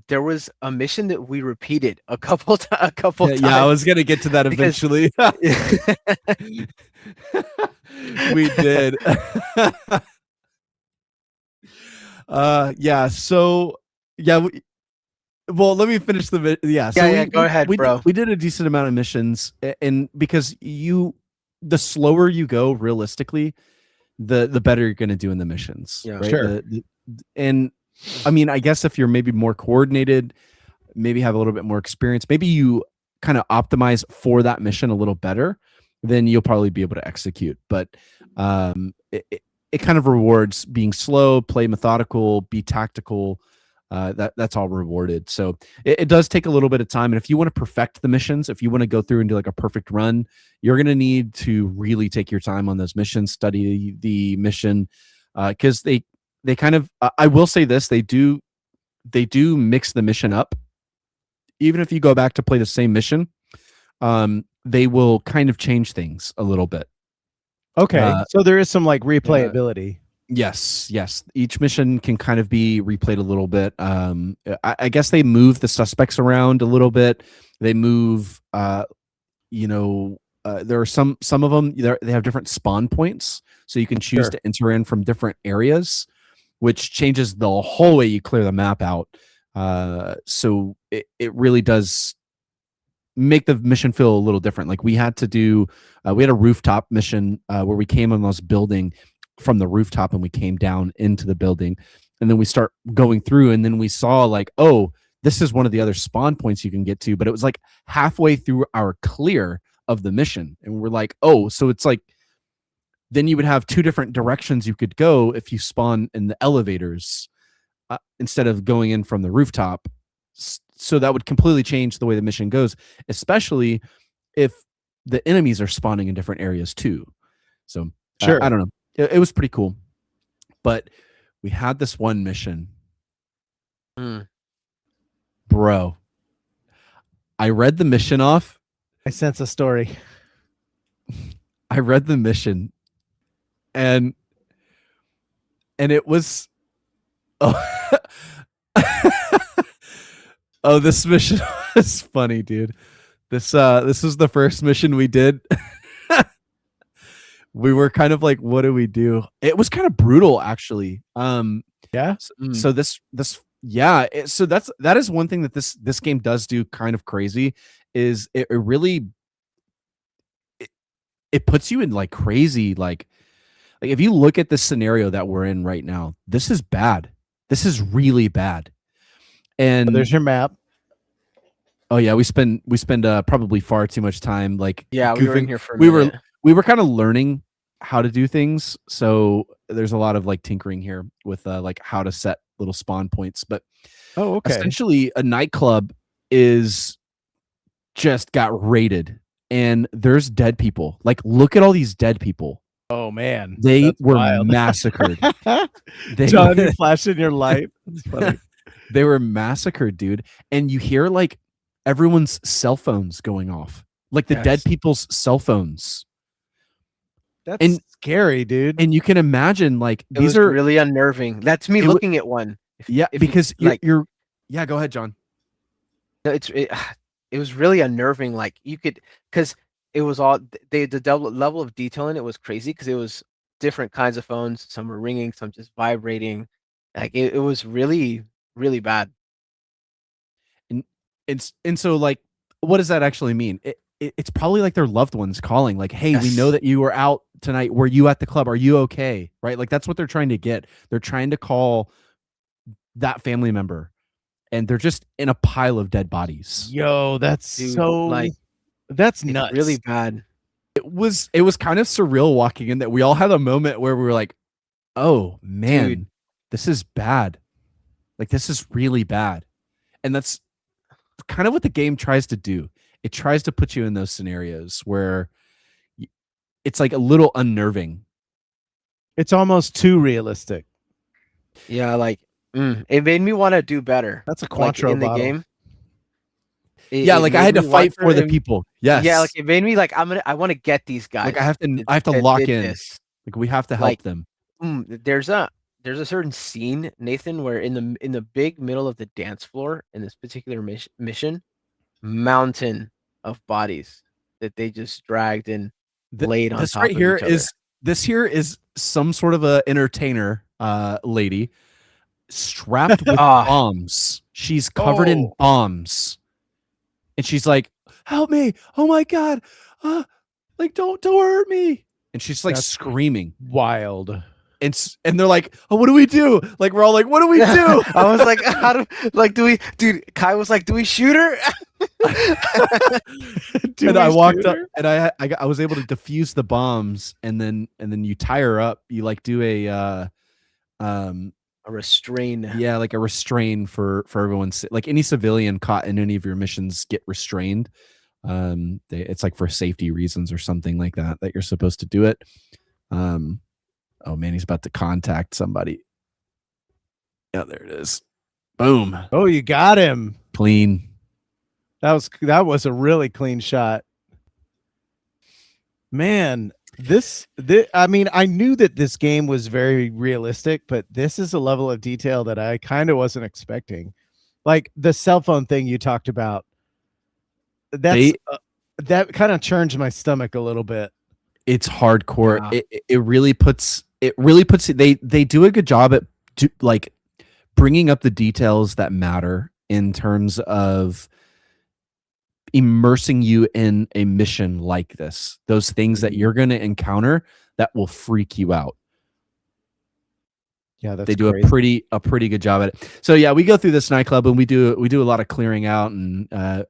there was a mission that we repeated a couple times. Yeah, I was gonna get to that eventually. We did. Yeah. So yeah. Well, let me finish the yeah. So go ahead, bro. We did a decent amount of missions, and because the slower you go, realistically, the better you're going to do in the missions. Yeah, right? Sure. And I mean, I guess if you're maybe more coordinated, maybe have a little bit more experience, maybe you kind of optimize for that mission a little better, then you'll probably be able to execute. But it kind of rewards being slow, play methodical, be tactical. That's all rewarded. So it does take a little bit of time. And if you want to perfect the missions, if you want to go through and do like a perfect run, you're going to need to really take your time on those missions, study the mission, because they kind of, I will say this, they do mix the mission up. Even if you go back to play the same mission, they will kind of change things a little bit. Okay, so there is some like replayability. Yes. Each mission can kind of be replayed a little bit. I guess they move the suspects around a little bit. They move, there are some of them they have different spawn points, so you can choose Sure. to enter in from different areas, which changes the whole way you clear the map out. So it really does make the mission feel a little different. Like we had to do, we had a rooftop mission where we came on this building from the rooftop and we came down into the building, and then we start going through, and then we saw like, oh, this is one of the other spawn points you can get to, but it was like halfway through our clear of the mission, and we're like, oh, so it's like then you would have two different directions you could go if you spawn in the elevators instead of going in from the rooftop. So that would completely change the way the mission goes, especially if the enemies are spawning in different areas too. So Sure. I don't know. It was pretty cool. But we had this one mission. Bro, I read the mission off. I sense a story. I read the mission and it was oh, this mission was funny, dude. This was the first mission we did. We were kind of like, what do we do? It was kind of brutal, actually. Yeah. So this yeah. So that is one thing that this game does do kind of crazy is it really it puts you in like crazy like if you look at the scenario that we're in right now, this is bad. This is really bad. And there's your map. Oh yeah, we spend probably far too much time like yeah, goofing. we were in here for a minute. We were kind of learning how to do things, so there's a lot of like tinkering here with like how to set little spawn points. But essentially, a nightclub is just got raided, and there's dead people. Like, look at all these dead people. Oh man, they were massacred. John, you flashed in your light. It's funny. They were massacred, dude. And you hear like everyone's cell phones going off, like the dead people's cell phones. That's scary, dude. And you can imagine like these are really unnerving. That's me looking at one. Because you're yeah, go ahead, John. No, it was really unnerving. Like you could, because it was all the level of detail in it was crazy because it was different kinds of phones. Some were ringing, some just vibrating. Like it was really, really bad. And so like, what does that actually mean? It's probably like their loved ones calling like, hey, we know that you were out tonight. Were you at the club? Are you okay? Right? Like that's what they're trying to get. They're trying to call that family member, and they're just in a pile of dead bodies. Yo, that's that's nuts. Really bad. It was kind of surreal walking in that we all had a moment where we were like, oh man, dude, this is bad. Like this is really bad. And that's kind of what the game tries to do. It tries to put you in those scenarios where it's like a little unnerving. It's almost too realistic. Yeah, like it made me want to do better. That's a Cointreau in the game. I had to fight for the people. Yes. Yeah, like it made me like I want to get these guys. Like I have to lock in. This. Like we have to help them. There's a certain scene, Nathan, where in the big middle of the dance floor in this particular mission, mountain of bodies that they just dragged and laid on top of each other. This here is some sort of a entertainer lady strapped with bombs. She's covered in bombs. And she's like, help me. Oh my God. Like, don't hurt me. And she's like screaming. Wild. And they're like, oh, what do we do? Like, we're all like, what do we do? I was like, dude, Kai was like, do we shoot her? And I walked up and I was able to defuse the bombs, and then you tie her up. You like do a restrain. Yeah, like a restrain for everyone. Like any civilian caught in any of your missions get restrained. It's like for safety reasons or something like that you're supposed to do it. Oh man, he's about to contact somebody. Yeah, there it is. Boom. Oh, you got him. Clean. That was a really clean shot. Man, this I mean, I knew that this game was very realistic, but this is a level of detail that I kind of wasn't expecting. Like the cell phone thing you talked about. That's that kind of churns my stomach a little bit. It's hardcore. Yeah. It really puts they do a good job at like bringing up the details that matter in terms of immersing you in a mission like this. Those things that you're going to encounter that will freak you out. Yeah, that's they do crazy. a pretty good job at it. So yeah, we go through this nightclub and we do a lot of clearing out, and I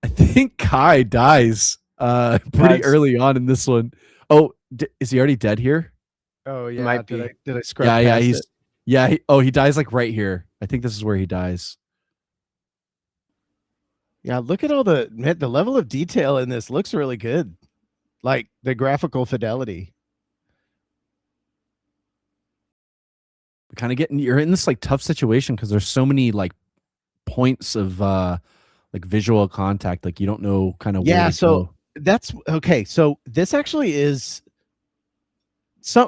think Kai dies pretty early on in this one. Oh, is he already dead here? Oh yeah, Might be. Did I scrub past it? Yeah, he dies like right here. I think this is where he dies. Yeah, look at all the level of detail in this looks really good. Like the graphical fidelity. Kind of you're in this like tough situation because there's so many like points of like visual contact, like you don't know kind of where to go. That's okay. So this actually is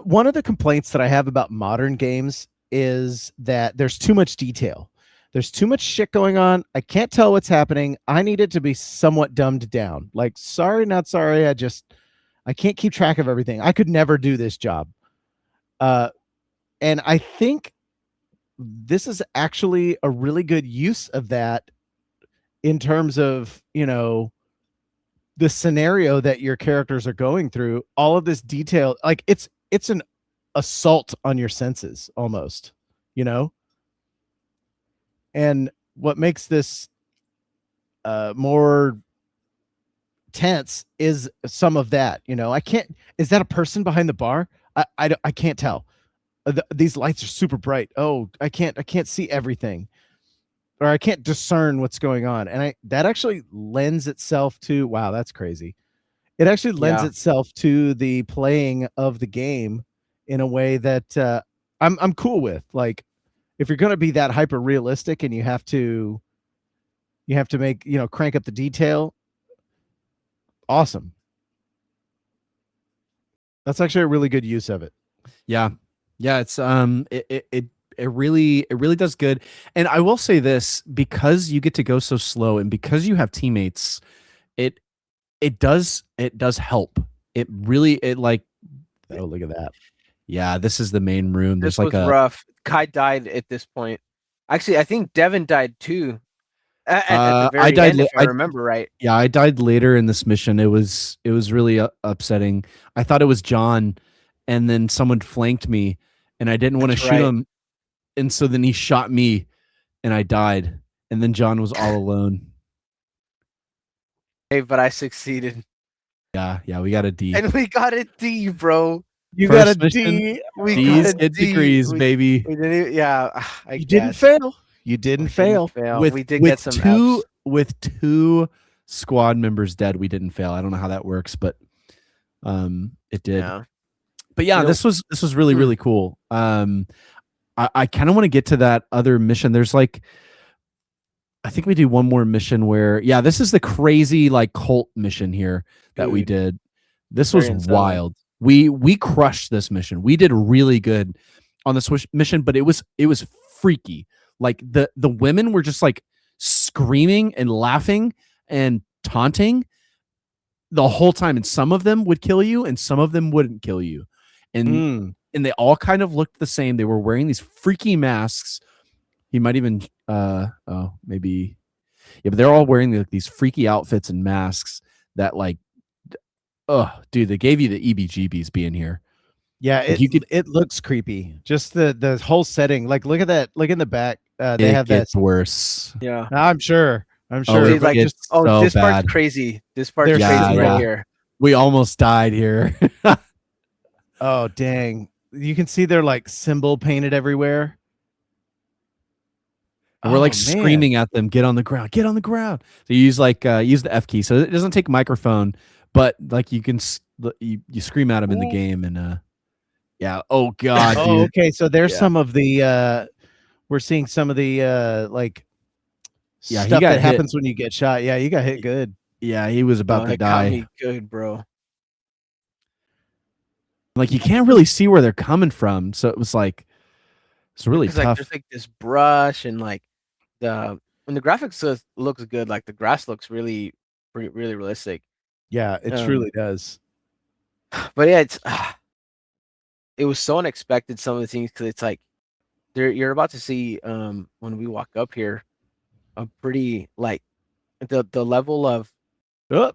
one of the complaints that I have about modern games is that there's too much detail. There's too much shit going on. I can't tell what's happening. I need it to be somewhat dumbed down. Like, sorry, not sorry. I can't keep track of everything. I could never do this job. And I think this is actually a really good use of that in terms of, you know, the scenario that your characters are going through. All of this detail, like it's an assault on your senses almost, you know? And what makes this more tense is some of that, you know. Is that a person behind the bar? I can't tell. These lights are super bright. Oh, I can't see everything, or I can't discern what's going on. And that actually lends itself to, wow, that's crazy. It actually lends itself to the playing of the game in a way that I'm cool with. Like, if you're going to be that hyper realistic and you have to make, you know, crank up the detail. Awesome. That's actually a really good use of it. Yeah. It's it really does good. And I will say this, because you get to go so slow and because you have teammates, it does help. It like, oh, look at that. Yeah, this is the main room. This was rough. Kai died at this point. Actually, I think Devin died too. At the very end, if I remember right. Yeah, I died later in this mission. It was really upsetting. I thought it was John, and then someone flanked me, and I didn't want to shoot him, and so then he shot me, and I died, and then John was all alone. Hey, but I succeeded. Yeah, we got a D. And we got a D, bro. You got a D. D's get degrees, baby. We didn't. Yeah, you didn't fail. You didn't fail. We did get some Fs. With 2 squad members dead. We didn't fail. I don't know how that works, but it did. Yeah. But yeah, this was really really cool. I kind of want to get to that other mission. There's like, I think we do one more mission where, yeah, this is the crazy like cult mission here that we did. This was wild. We crushed this mission. We did really good on this mission, but it was freaky. Like the women were just like screaming and laughing and taunting the whole time, and some of them would kill you and some of them wouldn't kill you. And they all kind of looked the same. They were wearing these freaky masks. He might even maybe, yeah, but they're all wearing these freaky outfits and masks that like, dude, they gave you the EBGBs being here. Yeah, it looks creepy. Just the whole setting. Like, look at that. Look in the back. They have that. It's worse. Yeah, I'm sure. Dude, like, this part's crazy. This part's crazy right here. We almost died here. Oh dang! You can see their like symbol painted everywhere. And we're like screaming at them, get on the ground, get on the ground. So you use use the F key. So it doesn't take microphone, but like you can you scream at them in the game, and yeah. Oh god. Oh, dude. okay. So there's some of the we're seeing some of the like stuff that happens when you get shot. Yeah, you got hit good. Yeah, he was about to die. Got me good, bro. Like you can't really see where they're coming from, so it was like it's really tough. Like, there's like this brush and like the And the graphics looks good. Like the grass looks really realistic. Yeah, it truly does. But yeah, it was so unexpected, some of the things, because it's like you're about to see when we walk up here a pretty like the level of Oh.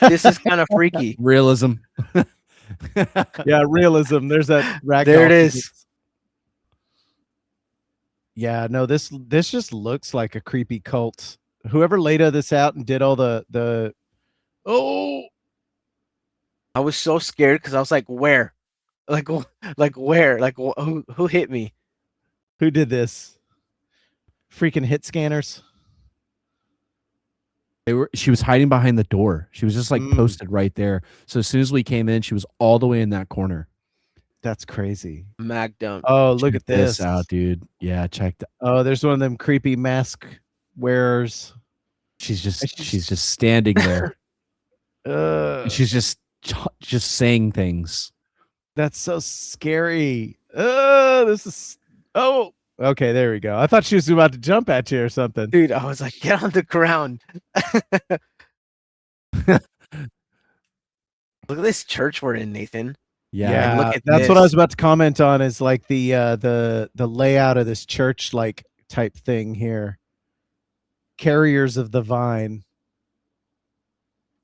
this is kind of freaky. Realism. Yeah, realism. There's that ragdoll. There it is. physics. Yeah, no, this just looks like a creepy cult. Whoever laid this out and did all the oh, I was so scared because I was like, where? Like where? Like who hit me? who did this? Freaking hit scanners. She was hiding behind the door. She was just like posted right there. So as soon as we came in, she was all the way in that corner. That's crazy. Mag dump. Oh, look at this out, dude. Yeah, check that. Oh, there's one of them creepy mask wearers. She's just standing there. She's just saying things. That's so scary. This is okay, there we go. I thought she was about to jump at you or something. Dude, I was like, get on the ground. Look at this church we're in, Nathan. Yeah, look at that's this. what I was about to comment on, is like the layout of this church like type thing here. Carriers of the Vine.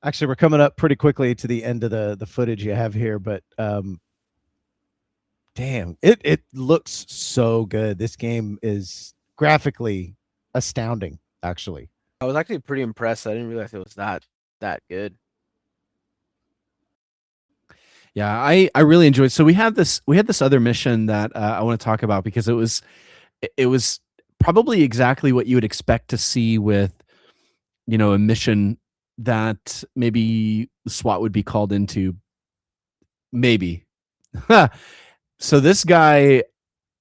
Actually, we're coming up pretty quickly to the end of the footage you have here, but damn, it looks so good. This game is graphically astounding, actually. I was actually pretty impressed. I didn't realize it was that good. Yeah, I really enjoyed. So we had this other mission that I want to talk about, because it was probably exactly what you would expect to see with, you know, a mission that maybe SWAT would be called into. Maybe. So this guy,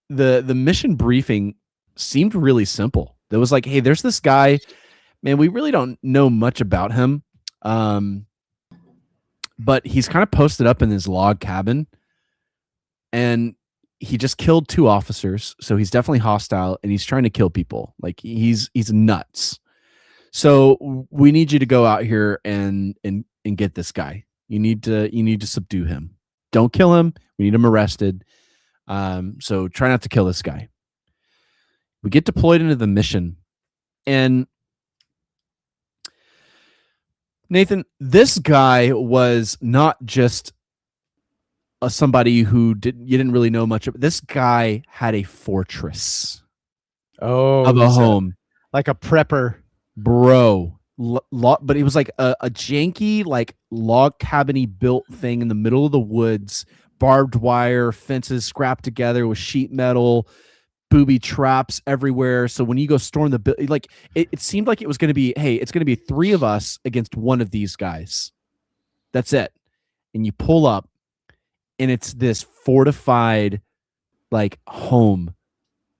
the mission briefing seemed really simple. It was like, hey, there's this guy, man, we really don't know much about him. But he's kind of posted up in his log cabin, and he just killed 2 officers. So he's definitely hostile, and he's trying to kill people. Like he's nuts. So we need you to go out here and get this guy. You need to subdue him. Don't kill him. We need him arrested. So try not to kill this guy. We get deployed into the mission, and Nathan, this guy was not just somebody who you didn't really know much of. This guy had a fortress of a home, like a prepper, bro. But it was like a janky, like log cabin-y built thing in the middle of the woods, barbed wire fences scrapped together with sheet metal, booby traps everywhere. So when you go storm the building, like it seemed like it was going to be, hey, it's going to be 3 of us against 1 of these guys. That's it. And you pull up, and it's this fortified like home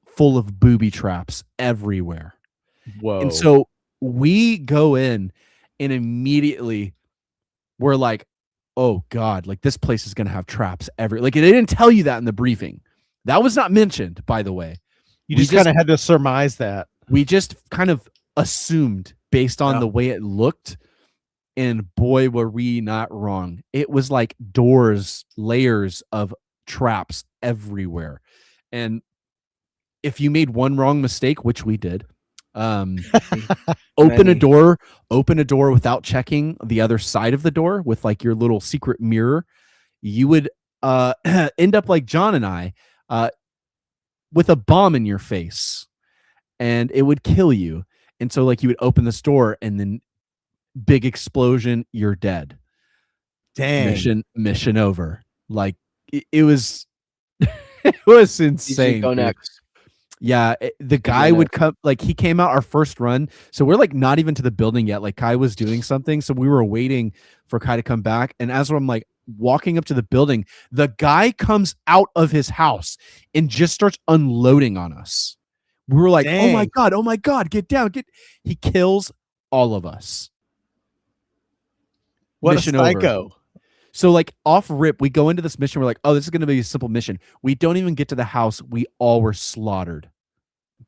full of booby traps everywhere. Whoa. And so we go in, and immediately we're like, oh God, like this place is going to have traps like they didn't tell you that in the briefing. That was not mentioned, by the way. You just kind of had to surmise that. We just kind of assumed based on the way it looked, and boy, were we not wrong. It was like layers of traps everywhere. And if you made one wrong mistake, which we did, open a door without checking the other side of the door with like your little secret mirror, you would end up like John and I, with a bomb in your face, and it would kill you. And so like you would open this door, and then big explosion, you're dead. Dang. Mission over. Like it was it was insane. Go next. Yeah, the guy would come, like he came out our first run. So we're like not even to the building yet. Like Kai was doing something. So we were waiting for Kai to come back. And as I'm like walking up to the building, the guy comes out of his house and just starts unloading on us. We were like, Dang. oh my God, get down. He kills all of us. What Mission a psycho. over. So like off rip, we go into this mission. We're like, oh, this is going to be a simple mission. We don't even get to the house. We all were slaughtered.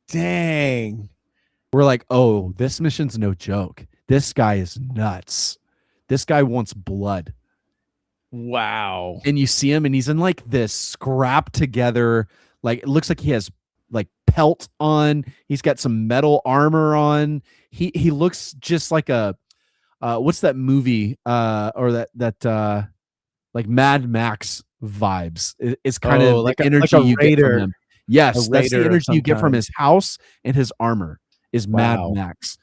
Dang. we're like, oh, this mission's no joke. This guy is nuts. This guy wants blood. Wow. And you see him, and he's in like this scrap together. Like it looks like he has like pelt on. He's got some metal armor on. He looks just like a what's that movie or that like Mad Max vibes. It's kind of like the a energy you get raider. from him. Yes, A that's the raider of energy you some get from kind. his house and his armor is Mad Wow. Max.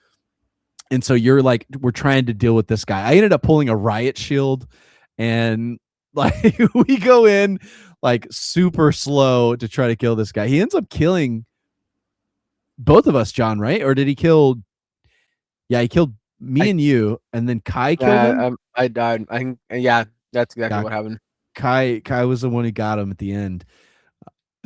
And so you're like, we're trying to deal with this guy. I ended up pulling a riot shield, and like we go in like super slow to try to kill this guy. He ends up killing both of us, John, right? Or did he kill? Yeah, he killed me and you, and then Kai killed him. I died. I think yeah, that's exactly what happened. Kai was the one who got him at the end.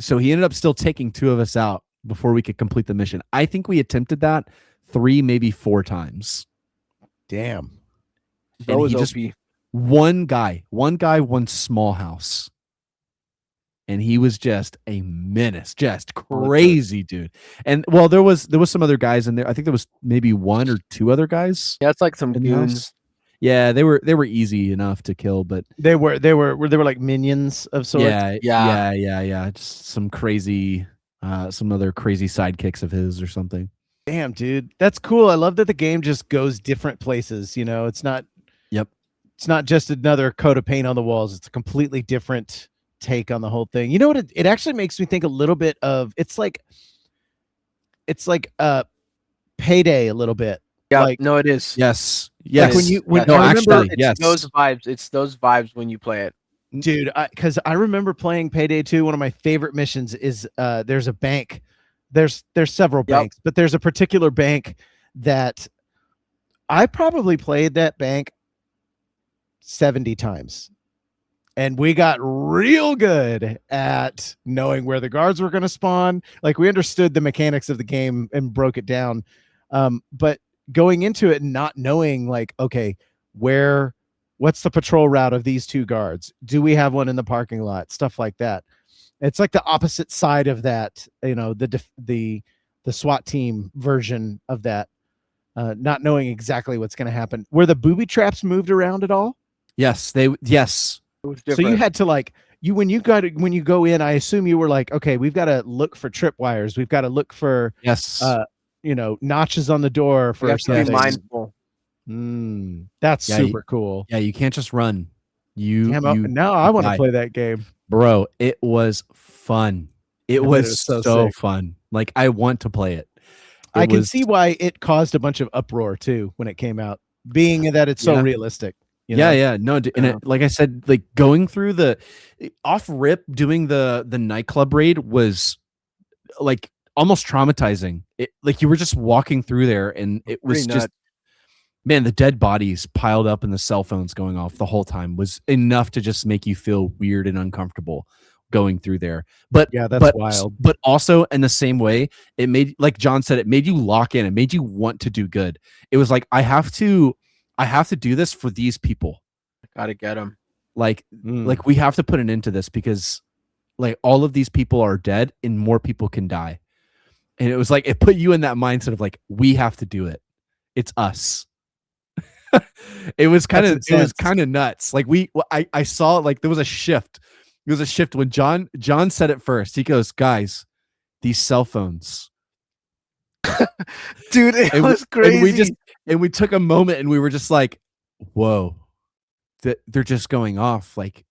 So he ended up still taking 2 of us out before we could complete the mission. I think we attempted that 3, maybe 4 times. Damn. That And was he just OP. one guy, one small house. And he was just a menace, just crazy, dude. And well, there was some other guys in there. I think there was maybe 1 or 2 other guys. Yeah, it's like some in the house. goons. Yeah, they were easy enough to kill, but They were like minions of sorts. yeah. Just some crazy, some other crazy sidekicks of his or something. Damn, dude. That's cool. I love that the game just goes different places. You know, it's not just another coat of paint on the walls. It's a completely different take on the whole thing. You know what? It actually makes me think a little bit of it's like Payday a little bit. Yeah, Like, no, it is. Yes. Like when you Yeah, no, I remember actually, it's yes. those vibes. It's those vibes when you play it. dude, because I remember playing Payday 2. One of my favorite missions is there's a bank. There's several banks, but there's a particular bank that I probably played that bank 70 times. And we got real good at knowing where the guards were going to spawn. Like we understood the mechanics of the game and broke it down. But going into it and not knowing like, okay, what's the patrol route of these 2 guards? Do we have one in the parking lot? Stuff like that. It's like the opposite side of that, you know, the SWAT team version of that, not knowing exactly what's going to happen. Were the booby traps moved around at all? Yes, yes. It was So you had to like when you go in, I assume you were like, okay, we've got to look for tripwires. We've got to look for Yes. you know, notches on the door for something. Be mindful. That's Yeah, super cool. Yeah, you can't just run. Now I want to play that game. Bro, it was fun. It was so so sick. fun. Like I want to play it. I can see why it caused a bunch of uproar too when it came out, being that it's so realistic. You know? Yeah. No, and it, like I said, like going through the off rip, doing the nightclub raid was like almost traumatizing. It like you were just walking through there, and it was just man, the dead bodies piled up and the cell phones going off the whole time was enough to just make you feel weird and uncomfortable going through there. But yeah, that's wild. But also in the same way, it made, like John said, it made you lock in. It made you want to do good. It was like, I have to do this for these people. Gotta get them. Like we have to put an end to this because like all of these people are dead and more people can die. And it was like, it put you in that mindset of like, we have to do it. It's us. It was kind of nuts. Like I saw like there was a shift. It was a shift when John said it first. He goes, guys, these cell phones. Dude, it was crazy. And we took a moment and we were just like, whoa, they're just going off. Like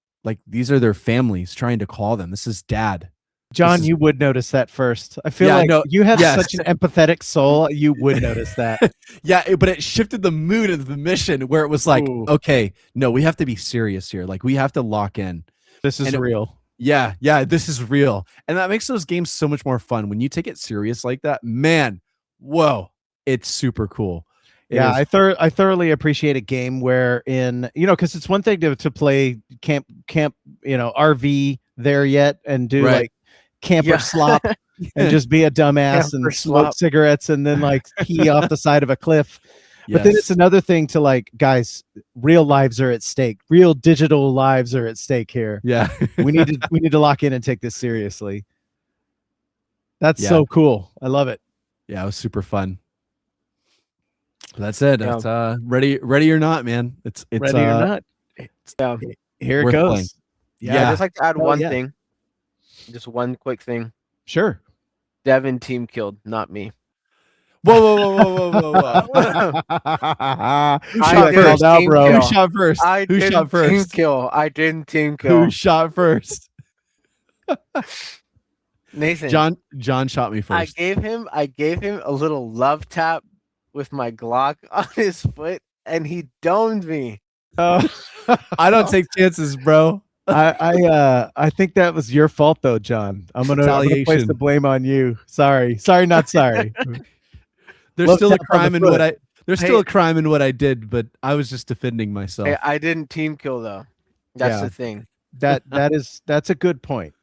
these are their families trying to call them. This is dad. John, you would notice that first. I feel like you have such an empathetic soul. You would notice that. Yeah, but it shifted the mood of the mission where it was like, okay, no, we have to be serious here. Like we have to lock in. This is real. Yeah, this is real. And that makes those games so much more fun. When you take it serious like that, man, whoa, it's super cool. I thoroughly appreciate a game where because it's one thing to play camp, RV there yet and do like camper slop and just be a dumbass and smoke cigarettes and then like pee off the side of a cliff. But then it's another thing to like, guys, real lives are at stake. Real digital lives are at stake here. Yeah. we need to lock in and take this seriously. That's so cool. I love it. Yeah, it was super fun. That's it. Yeah. That's ready or not, man. It's Ready or not? Yeah. Here it worth goes. playing. Yeah, I'd just like to add Hell one yeah. thing. Just one quick thing. Sure. Devin team killed, not me. Whoa. Who I shot did called out, team bro? kill. Who shot first? I Who didn't shot team first? kill. I didn't team kill. Who shot first? Nathan. John shot me I first. gave him a little love tap with my Glock on his foot, and he domed me. I don't take chances, bro. I think that was your fault though, John. I'm gonna place Retaliation. the blame on you. Sorry, not sorry. There's Love still a tap on the crime in foot. what I. There's Hey. still a crime in what I did, but I was just defending myself. Hey, I didn't team kill though. That's Yeah. the thing. That's a good point.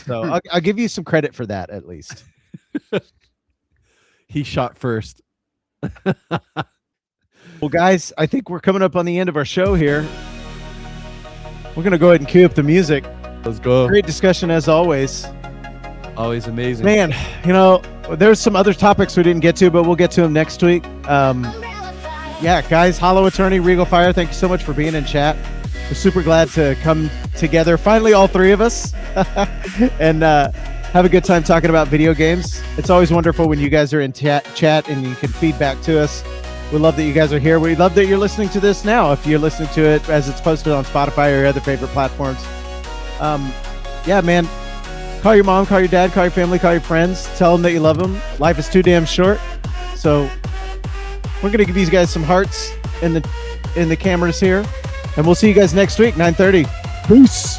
So I'll give you some credit for that at least. He shot first. Well, guys, I think we're coming up on the end of our show here. We're gonna go ahead and cue up the music. Let's go. Great discussion as always. Always amazing. Man, there's some other topics we didn't get to, but we'll get to them next week. Yeah, guys, Hollow Attorney, Regal Fire, thank you so much for being in chat. We're super glad to come together, finally, all three of us, and have a good time talking about video games. It's always wonderful when you guys are in chat and you can feedback to us. We love that you guys are here. We love that you're listening to this now, if you're listening to it as it's posted on Spotify or your other favorite platforms. Yeah, man. Call your mom, call your dad, call your family, call your friends. Tell them that you love them. Life is too damn short. So we're going to give these guys some hearts in the cameras here. And we'll see you guys next week, 9:30. Peace.